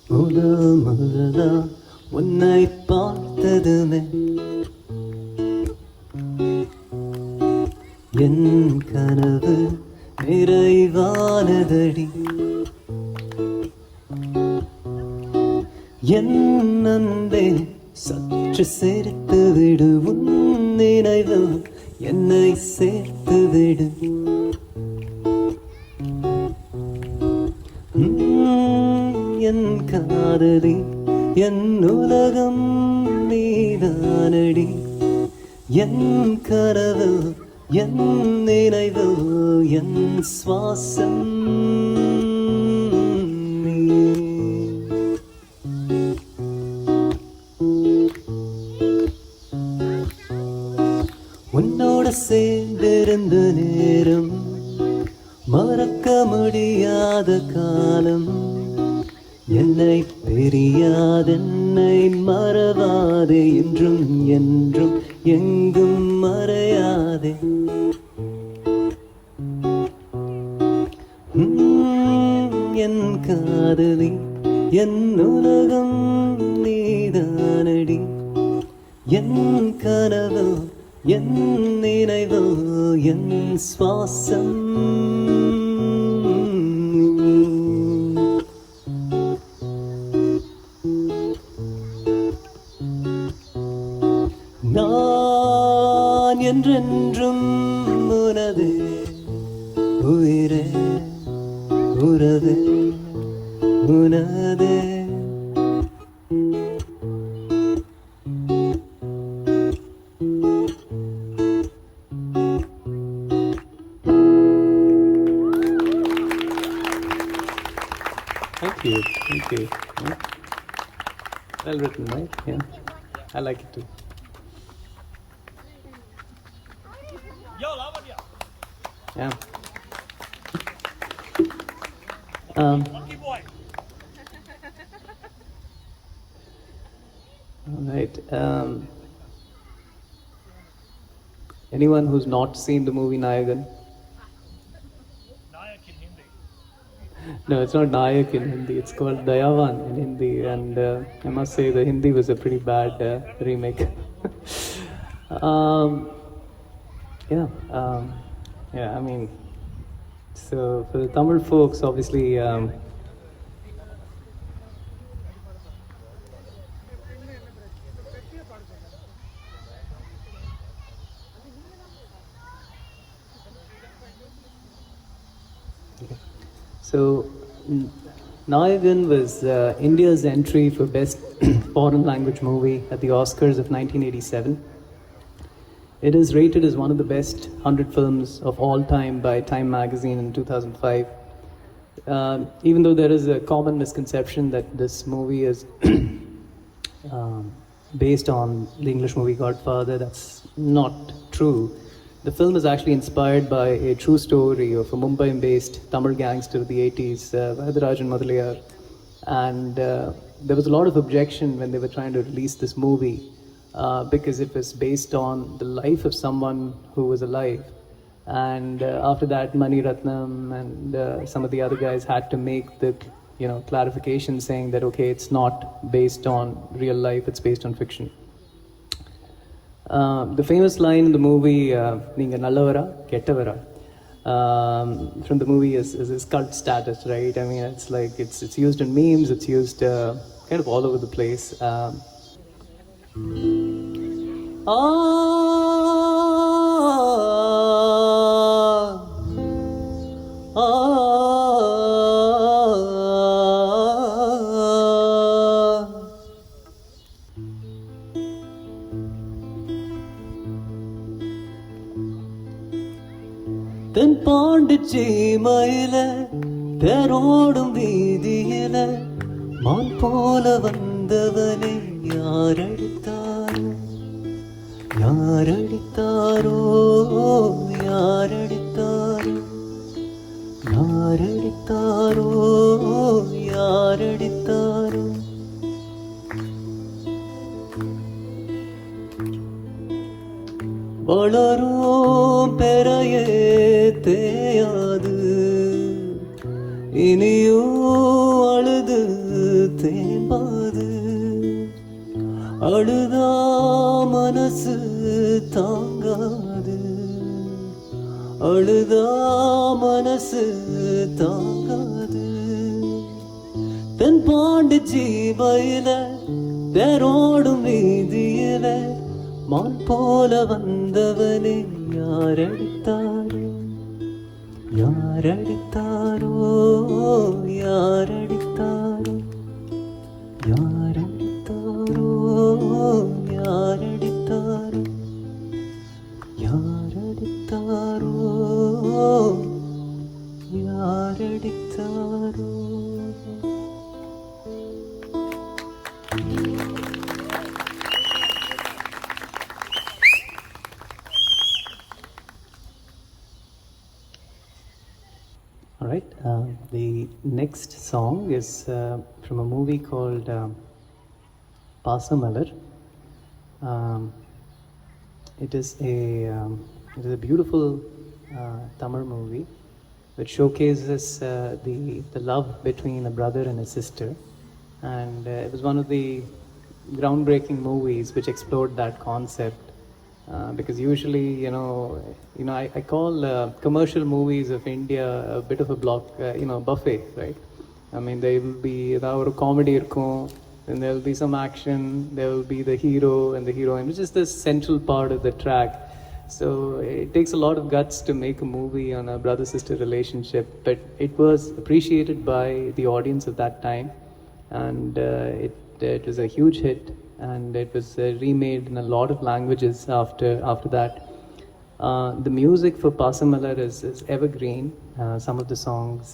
முதல்முதலா உன்னை பார்த்ததுமே என் கனவு நிறைவானதடி என் அன்பே சற்று சேர்த்து விடு உன் நினைவில் என்னை சேர்த்து விடு என் காதலி என் உலகம் நீதானடி என் கனவில் என் நினைவில் என் சுவாசம் நீ. உன்னோட சேர்ந்திருந்த நேரம் மறக்க முடியாத காலம் என்னை தெரியாதென்னை மறவாதே என்றும் என்றும் எங்கும் மறையாதே என் காதலி என் உலகம் நீதானடி என் கனவில் என் நினைவில் என் சுவாசம் நான் என்றென்றும் உனது உயிரே உறவே உனதே Thank you. Yeah. Well written, right? Yeah. I like it too. Yo, Lavanya. Yeah. Monkey boy. All right. Anyone who's not seen the movie Nayagan? Nayak in Hindi. No, it's not Nayak in Hindi. It's called Dayavan in Hindi, and I must say the Hindi was a pretty bad remake. Yeah, yeah. I mean, so for the Tamil folks, obviously. So, Nayagan was India's entry for Best Foreign Language Movie at the Oscars of 1987. It is rated as one of the best 100 films of all time by Time magazine in 2005. Even though there is a common misconception that this movie is based on the English movie Godfather, that's not true. The film is actually inspired by a true story of a Mumbai-based Tamil gangster of the 80s, Varadarajan Madhuliyar. And there was a lot of objection when they were trying to release this movie because it was based on the life of someone who was alive. And after that, Mani Ratnam and some of the other guys had to make the clarification saying that, okay, it's not based on real life, it's based on fiction. The famous line in the movie, "Neenga nallavara, kettavara," from the movie is cult status, right? I mean, it's like it's used in memes, it's used kind of all over the place. தென் பாண்டிச்சி மயில தேரோடும் வீதியில மான் போல வந்தவனை யாரடித்தாரோ யாரடித்தாரோ யாரடித்தாரோ யாரடித்தாரோ யாரடித்தாரோ வளரும் பெறையே தேயாது இனியோ அழுது தேம்பாது அழுதா மனசு தாங்காது அழுதா மனசு தாங்காது தென் பாண்டி ஜீவையில தேரோடும் வீதியில மான் போல வந்தவனை யாரடித்தாரோ யாரடித்தாரோ யாரடித்தாரோ யாரடித்தாரோ யாரடித்தாரோ யாரடித்தாரோ யாரடித்தாரோ. All right, the next song is from a movie called Pasamalar. It is a beautiful Tamil movie which showcases the love between a brother and a sister, and it was one of the groundbreaking movies which explored that concept. Because usually, I call commercial movies of India a bit of a block, buffet, right? I mean, there will be a comedy, then there will be some action, there will be the hero and the heroine, which is the central part of the track. So it takes a lot of guts to make a movie on a brother-sister relationship, but it was appreciated by the audience of that time, and it was a huge hit. And it was remade in a lot of languages after that. The music for Pasamalar is evergreen. Some of the songs,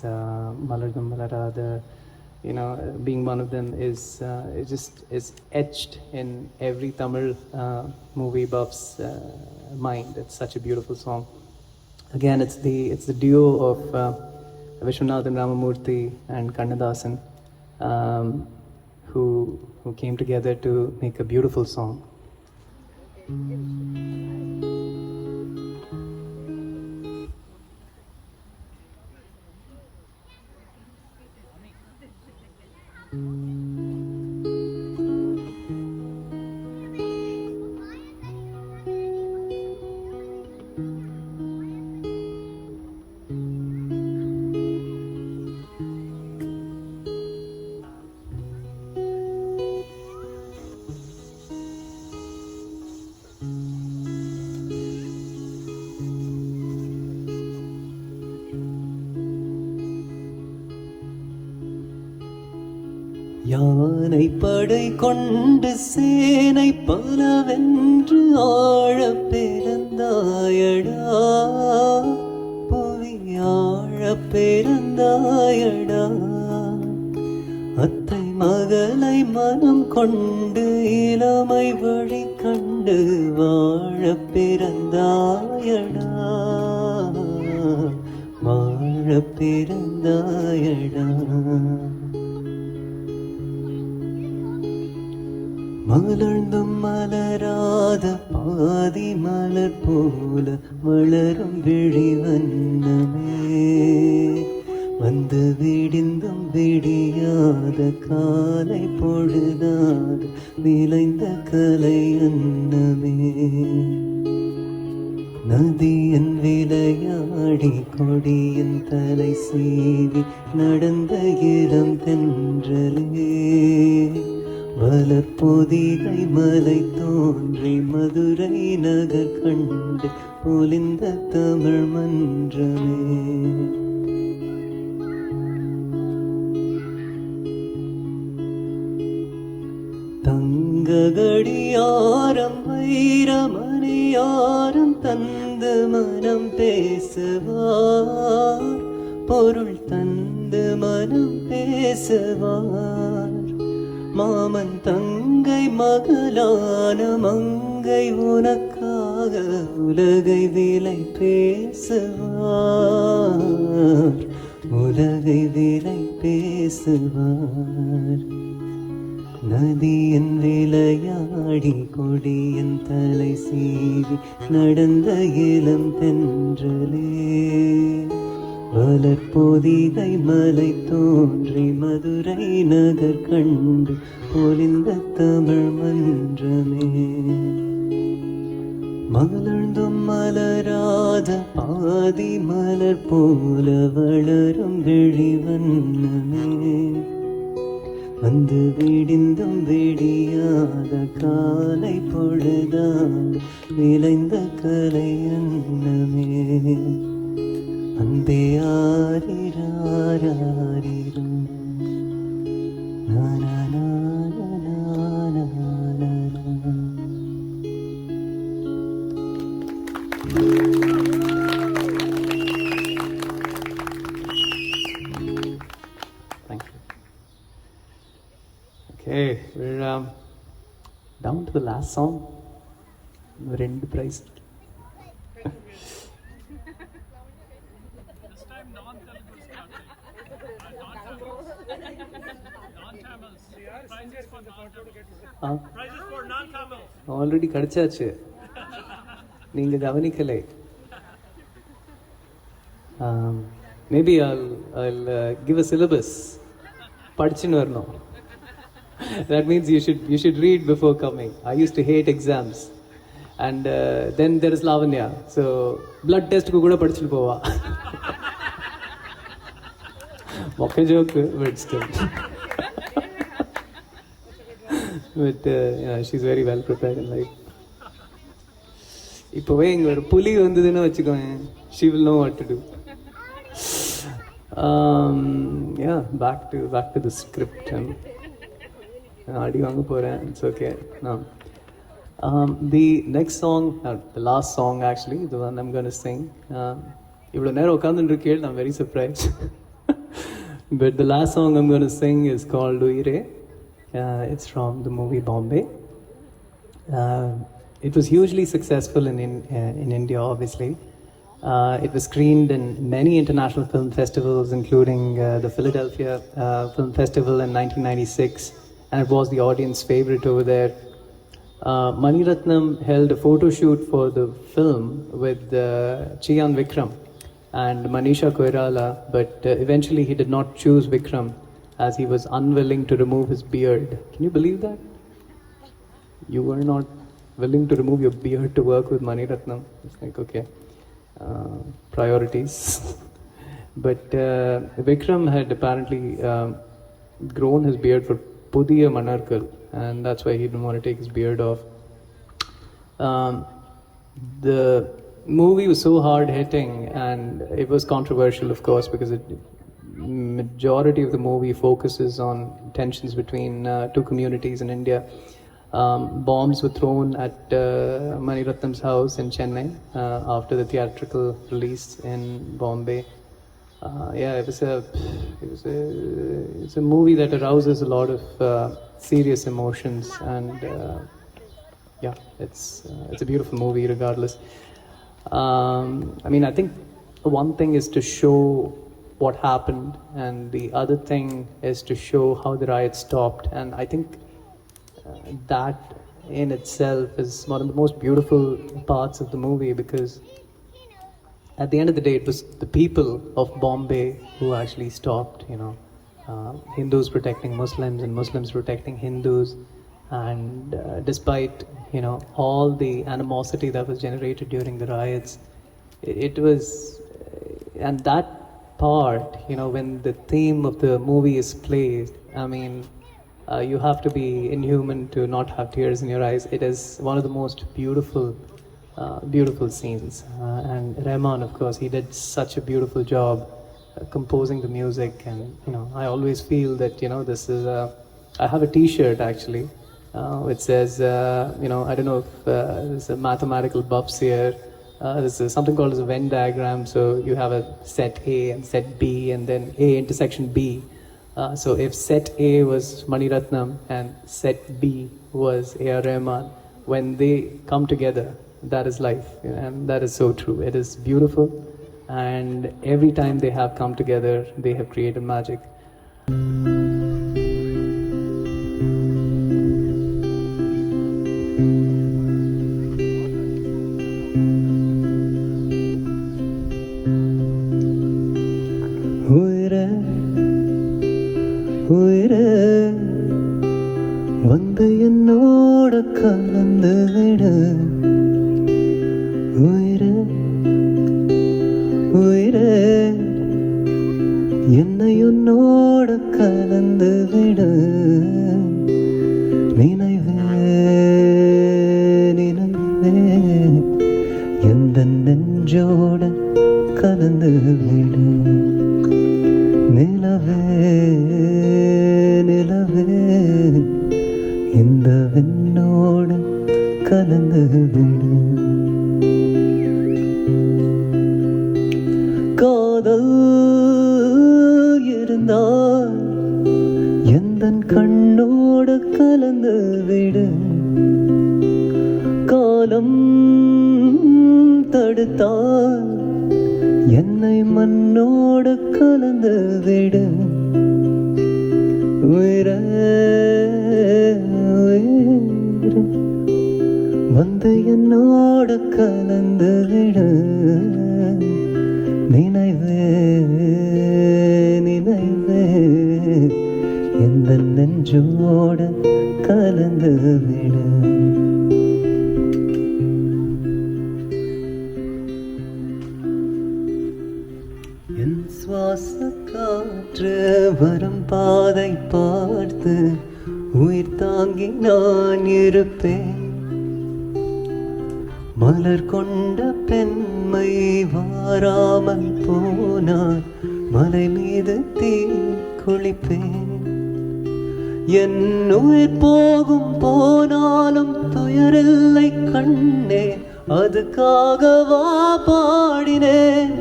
Malardam Malarada, being one of them is etched in every Tamil movie buff's mind. It's such a beautiful song. Again, it's the duo of Vishwanathan Ramamurthy and Kannadasan who came together to make a beautiful song. யானை படை கொண்டு சேனை பலவென்று ஆழப் பிறந்தாயடா, புவி ஆழப் பிறந்தாயடா. அத்தை மகளை மனம் கொண்டு இளமை வழி கண்டு வாழப் பிறந்தாயடா, வாழப் பிறந்தாயடா. மலர்ந்தும் மலராத பாதி மலர் போல வளரும் விழி வண்ணமே, வந்து விடிந்தும் விடியாத காலை பொழுதாக விளைந்த கலை அன்னமே. நதியின் விளையாடி கொடியின் தலை சீவி நடந்த இளம் தென்றலே, வளர்பொதிகை மலை தோன்றி மதுரை நகர் கண்டு பொலிந்த தமிழ் மன்றமே. தங்ககடியாரம் வைரமணியாரம் தந்து மனம் பேசுவார், பொருள் தந்து மனம் பேசுவார். மாமன் தங்கை மகளான மங்கை உனக்காக உலகை விலை பேசுவார், உலகை விலை பேசுவார். நதியின் விளையாடி கொடியின் தலை சீவி நடந்த இளம் தென்றலே, வளர்பொதிகை மலை தோன்றி மதுரை நகர் கண்டு பொலிந்த தமிழ் மன்றமே. மலர்ந்தும் மலராத பாதி மலர் போல வளரும் விழி வண்ணமே, வந்து விடிந்தும் விடியாத காலை பொழுதாக விளைந்த கலை அன்னமே. அன்பே ஆரிராரிரும் Thank you. Okay, we're down to the last song. Rendu prize. Already கிடைச்சாச்சு, நீங்க கவனிக்கலை. Maybe I'll give a syllabus. படிச்சுன்னு வரணும். That means you should read before coming. I used to hate exams. And then there is Lavanya. So blood test ku kuda padichittu pova. Mokka joke, but still. But she's very well prepared in life. இப்போவே இங்கே ஒரு புலி வந்ததுன்னு வச்சுக்கோங்க, she will know what to do. Yeah, back to the script. அடி வாங்க போகிறேன். It's okay. No. The next song, the last song actually, the one I'm going to sing. இவ்வளோ நேரம் உட்காந்துட்டு இருக்கேன், I'm very surprised. But the last song I'm going to sing is called 𝗖𝗛𝗢𝗡𝗟. It's from the movie Bombay. It was hugely successful in India, obviously. It was screened in many international film festivals, including the Philadelphia Film Festival in 1996, and it was the audience favorite over there. Mani Ratnam held a photo shoot for the film with Chiyan Vikram and Manisha Koirala, but eventually he did not choose Vikram as he was unwilling to remove his beard. Can you believe that? You were not willing to remove your beard to work with Mani Ratnam. It's like, okay, priorities. But Vikram had apparently grown his beard for Pudhiya Manarkal, and that's why he didn't want to take his beard off. The movie was so hard-hitting, and it was controversial, of course, because the majority of the movie focuses on tensions between two communities in India. Bombs were thrown at Mani Ratnam's house in Chennai after the theatrical release in Bombay. It's a movie that arouses a lot of serious emotions, and it's a beautiful movie regardless. I think one thing is to show what happened, and the other thing is to show how the riot stopped, and I think that in itself is one of the most beautiful parts of the movie, because at the end of the day, it was the people of Bombay who actually stopped, Hindus protecting Muslims and Muslims protecting Hindus. And despite, all the animosity that was generated during the riots, it was, and that part, when the theme of the movie is played, you have to be inhuman to not have tears in your eyes. It is one of the most beautiful scenes, and Rahman, of course, he did such a beautiful job composing the music. And I always feel that this is I have a T-shirt actually which says I don't know if there's a mathematical buffs here. There's something called as a Venn diagram. So you have a set A and set B, and then A intersection B. So if set A was Mani Ratnam and set B was AR Rahman, when they come together, that is life, and that is so true. It is beautiful, and every time they have come together, they have created magic. வந்து என்னோட கலந்து விடு உயிரே உயிரே என்னை உன்னோட கலந்து விடு நினைவே நினைவே எந்த நெஞ்சோட கலந்து விடு நிலவே நிலவே இந்த வெண்ணோடு கலந்து விடு காதல் இருந்தால் எந்தன் கண்ணோடு கலந்து விடு காலம் தடுத்தால் என்னை மண்ணோடு கலந்து விடு உயிரே உயிரே வந்து என்னோடு கலந்து விடு நினைவே நினைவே எந்த நெஞ்சோடு கலந்து விடு என் சுவாச காற்று வரும் பாதை பார்த்து உயிர் தாங்கி நான் இருப்பேன் மலர் கொண்ட பெண்மை வாராமல் போனார் மலை மீது தீ குளிப்பேன் என் உயிர் போகும் போனாலும் துயரில்லை கண்ணே அதுக்காகவா பாடினேன்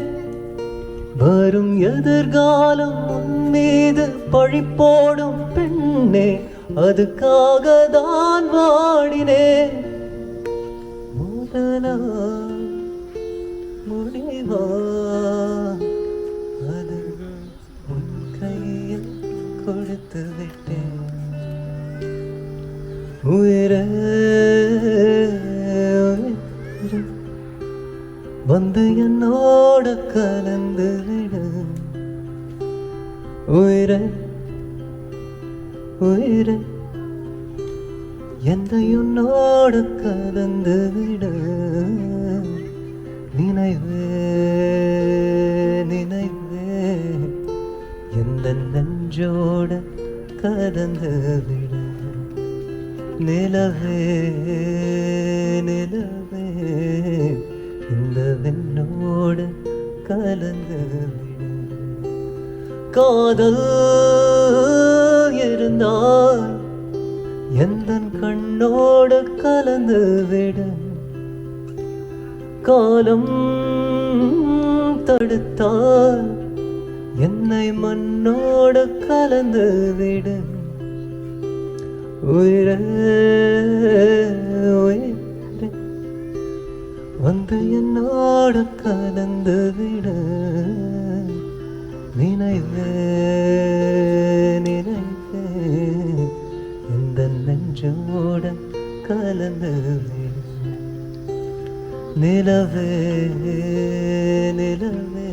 வரும் எதிர்காலம் உன் மீது பழி போடும் பெண்ணே, அதுக்காக தான் வாடினேன். முதலா முடிவா அது உன் கையில் கொடுத்து விட்டேன். உயிரே உயிரே, வந்து என்னோட கலந்து விடு. உயிரே உயிரே, என்னை உன்னோட கலந்து விடு. நினைவே நினைவே, எந்த நெஞ்சோட கலந்து விடு. நிலவே நிலவே, இந்த வெண்ணோடு கலந்து விடு. காதல் இருந்தால் எந்தன் கண்ணோடு கலந்து விடு. காலம் தடுத்தால் என்னை மண்ணோடு கலந்து விடு. உயிரே உயிரே, வந்து என்னோடு கலந்து விடு. நினைவே நினைவே, இந்த நெஞ்சோட கலந்து விடு. நிலவே நிலவே,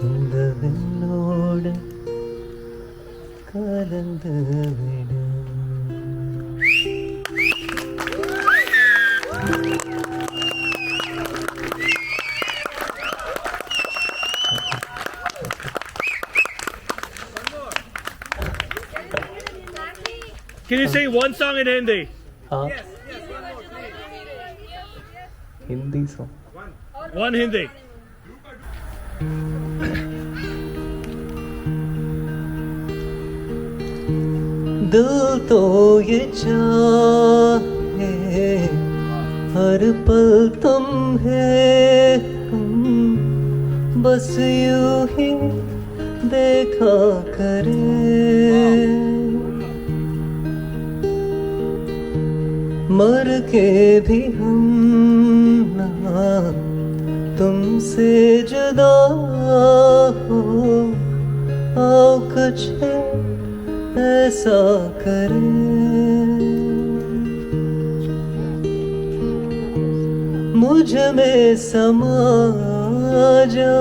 இந்த வெண்ணோட கலந்து விடு. Can you sing one song in Hindi? Hindi song. One Hindi. दिल तो ये चाहे हर पल तुम है, बस यूं ही देखा करें. मर के भी हम ना तुमसे जुदा हो, आओ कुछ ऐसा करें. मुझ में समा जा,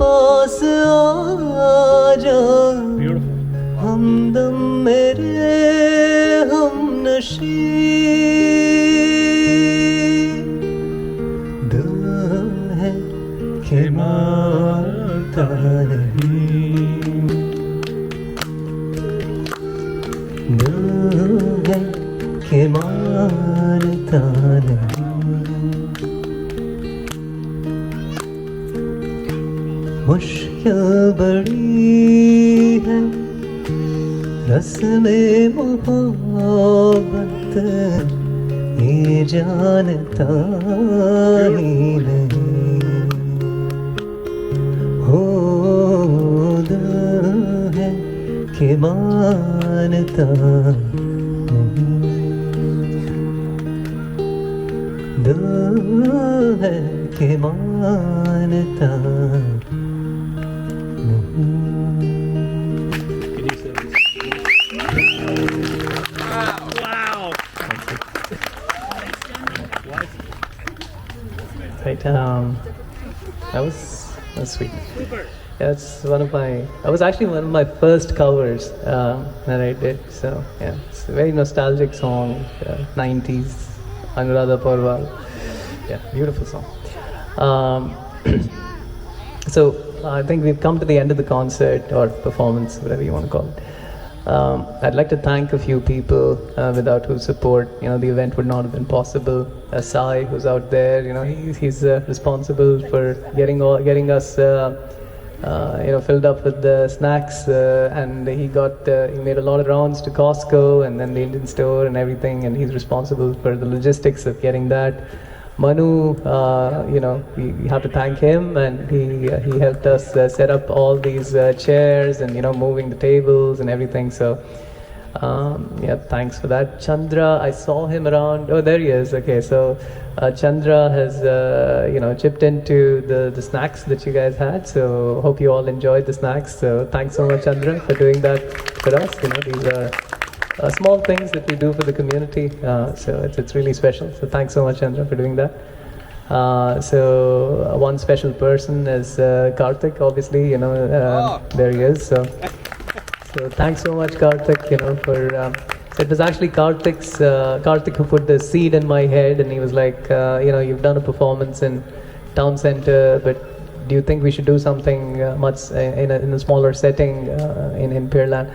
पास आ जा. हमदम मेरे हम नशी, दिल है कि मानता नहीं. दिल है कि मानता नहीं. मुश्किल बड़ी है रस्में मोहब्बत, ये जानता ही नहीं. हो दिल है कि मानता नहीं. दिल है कि मानता नहीं. Wow. Right, that was sweet. Super. That's one of my. That was actually one of my first covers that I did. So yeah, it's a very nostalgic song, 90s, Anuradha Porwal. Yeah, beautiful song. So I think we've come to the end of the concert or performance, whatever you want to call it. I'd like to thank a few people without whose support, the event would not have been possible. Sai, who's out there, he's responsible for getting us, filled up with the snacks, and he made a lot of rounds to Costco and then the Indian store and everything, and he's responsible for the logistics of getting that. Manu, we have to thank him, and he helped us set up all these chairs and moving the tables and everything. So thanks for that. Chandra, I saw him around. Oh, there he is. Okay, so Chandra has chipped into the snacks that you guys had. So hope you all enjoyed the snacks. So thanks so much, Chandra, for doing that for us. These are small things that we do for the community, so it's really special. So thanks so much, Chandra, for doing that. So one special person is Karthik, obviously, there he is. So thanks so much, Karthik, for. So it was actually Karthik who put the seed in my head, and he was like, you've done a performance in town center, but do you think we should do something much in a smaller setting in Pearland?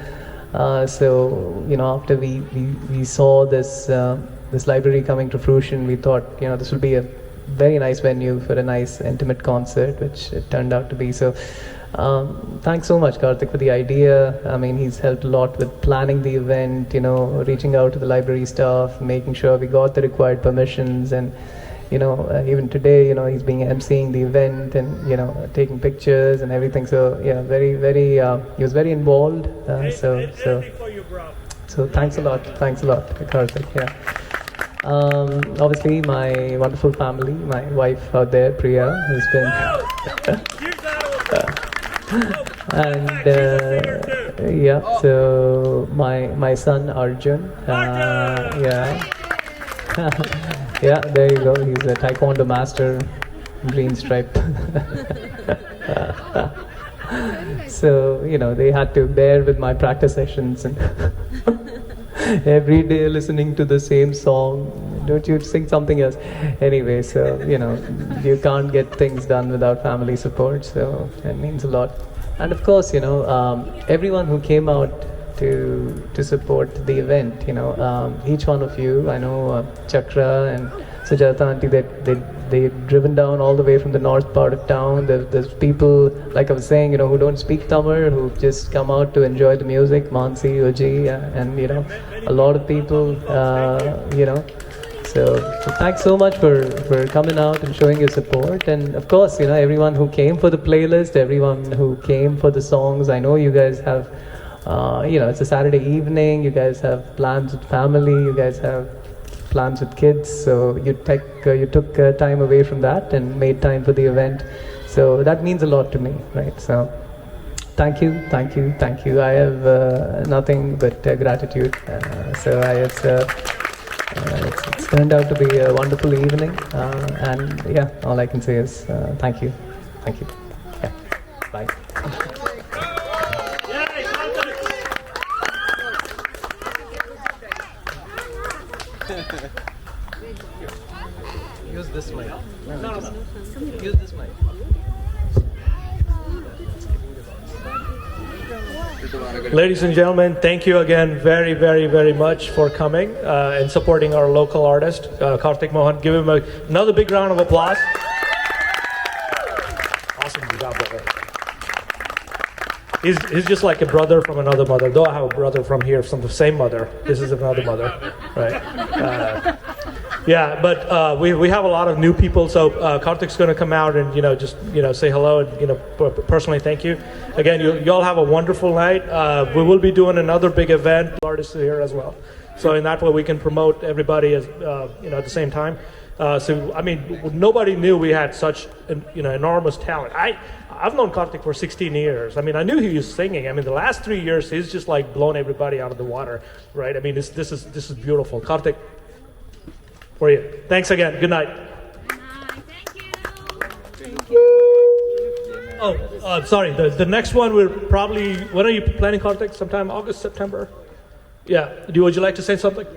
So after we saw this library coming to fruition, we thought this would be a very nice venue for a nice intimate concert, which it turned out to be. So thanks so much, Karthik, for the idea. I mean, he's helped a lot with planning the event, reaching out to the library staff, making sure we got the required permissions, and even today, he's being emceeing the event and taking pictures and everything. So yeah, he was very involved. So thanks a lot, Karthik. Yeah. Obviously, my wonderful family, my wife out there, Priya, who's been so my son Arjun, yeah, there you go. He's a taekwondo master, green stripe. So they had to bear with my practice sessions and every day listening to the same song. Don't you sing something else? Anyway, so you can't get things done without family support. So it means a lot. And of course, everyone who came out to support the event, each one of you, I know Chakra and Sujata auntie, they've driven down all the way from the north part of town. There's people, like I was saying, who don't speak Tamil, who just come out to enjoy the music, Mansi, Uji, and a lot of people, So thanks so much for coming out and showing your support. And of course, everyone who came for the playlist, everyone who came for the songs. I know you guys have it's a Saturday evening, you guys have plans with family, you guys have plans with kids, so you took time away from that and made time for the event. So that means a lot to me, right? So thank you. I have nothing but gratitude. So it's turned out to be a wonderful evening, and yeah, all I can say is thank you. Yeah, bye. Use this mic. No. Use this mic. Ladies and gentlemen, thank you again very, very, very much for coming and supporting our local artist, Karthik Mohan. Give him another big round of applause. Awesome job, brother. He's just like a brother from another mother. Though I have a brother from here, from the same mother. This is another mother, right? Yeah, but we have a lot of new people, so Karthik's going to come out and just say hello and personally thank you. Again, you all have a wonderful night. We will be doing another big event. Artists are here as well, so in that way we can promote everybody as at the same time. So I mean, nobody knew we had such enormous talent. I've known Karthik for 16 years. I mean, I knew he was singing. I mean, the last 3 years he's just like blown everybody out of the water, right? I mean, this is beautiful, Karthik. For you. Thanks again. Good night. Thank you. Oh, sorry. The next one we're probably. When are you planning, Karthik? Sometime August, September. Yeah. Would you like to say something?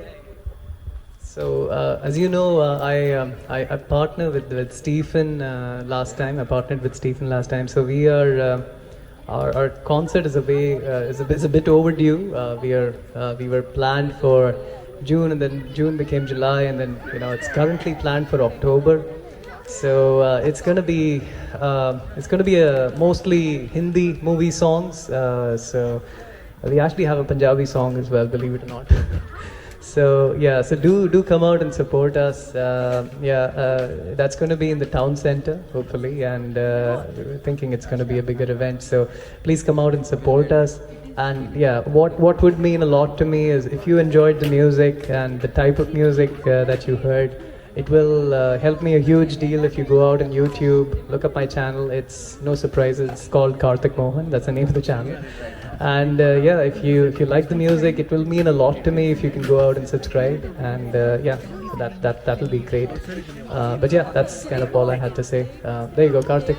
So as you know, I partnered with Stephen last time. I partnered with Stephen last time. So we are. Our concert is a bit overdue. We were planned for June, and then June became July, and then it's currently planned for October. So it's gonna be a mostly Hindi movie songs. So we actually have a Punjabi song as well, believe it or not. So yeah, so do come out and support us. That's going to be in the town center, hopefully, and we're thinking it's going to be a bigger event. So please come out and support us. And yeah, what would mean a lot to me is if you enjoyed the music and the type of music that you heard, it will help me a huge deal if you go out on YouTube, look up my channel. It's no surprises. It's called Karthik Mohan. That's the name of the channel. And if you like the music, it will mean a lot to me if you can go out and subscribe. And so that will be great. But yeah, that's kind of all I had to say. There you go, Karthik.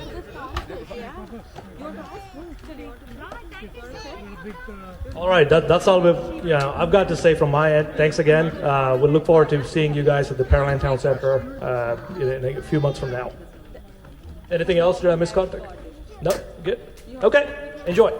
All right, that's all I've got to say from my end. Thanks again. We'll look forward to seeing you guys at the Pearland Town Center in a few months from now. Anything else? Did I miss Karthik? No? Good? Okay, enjoy.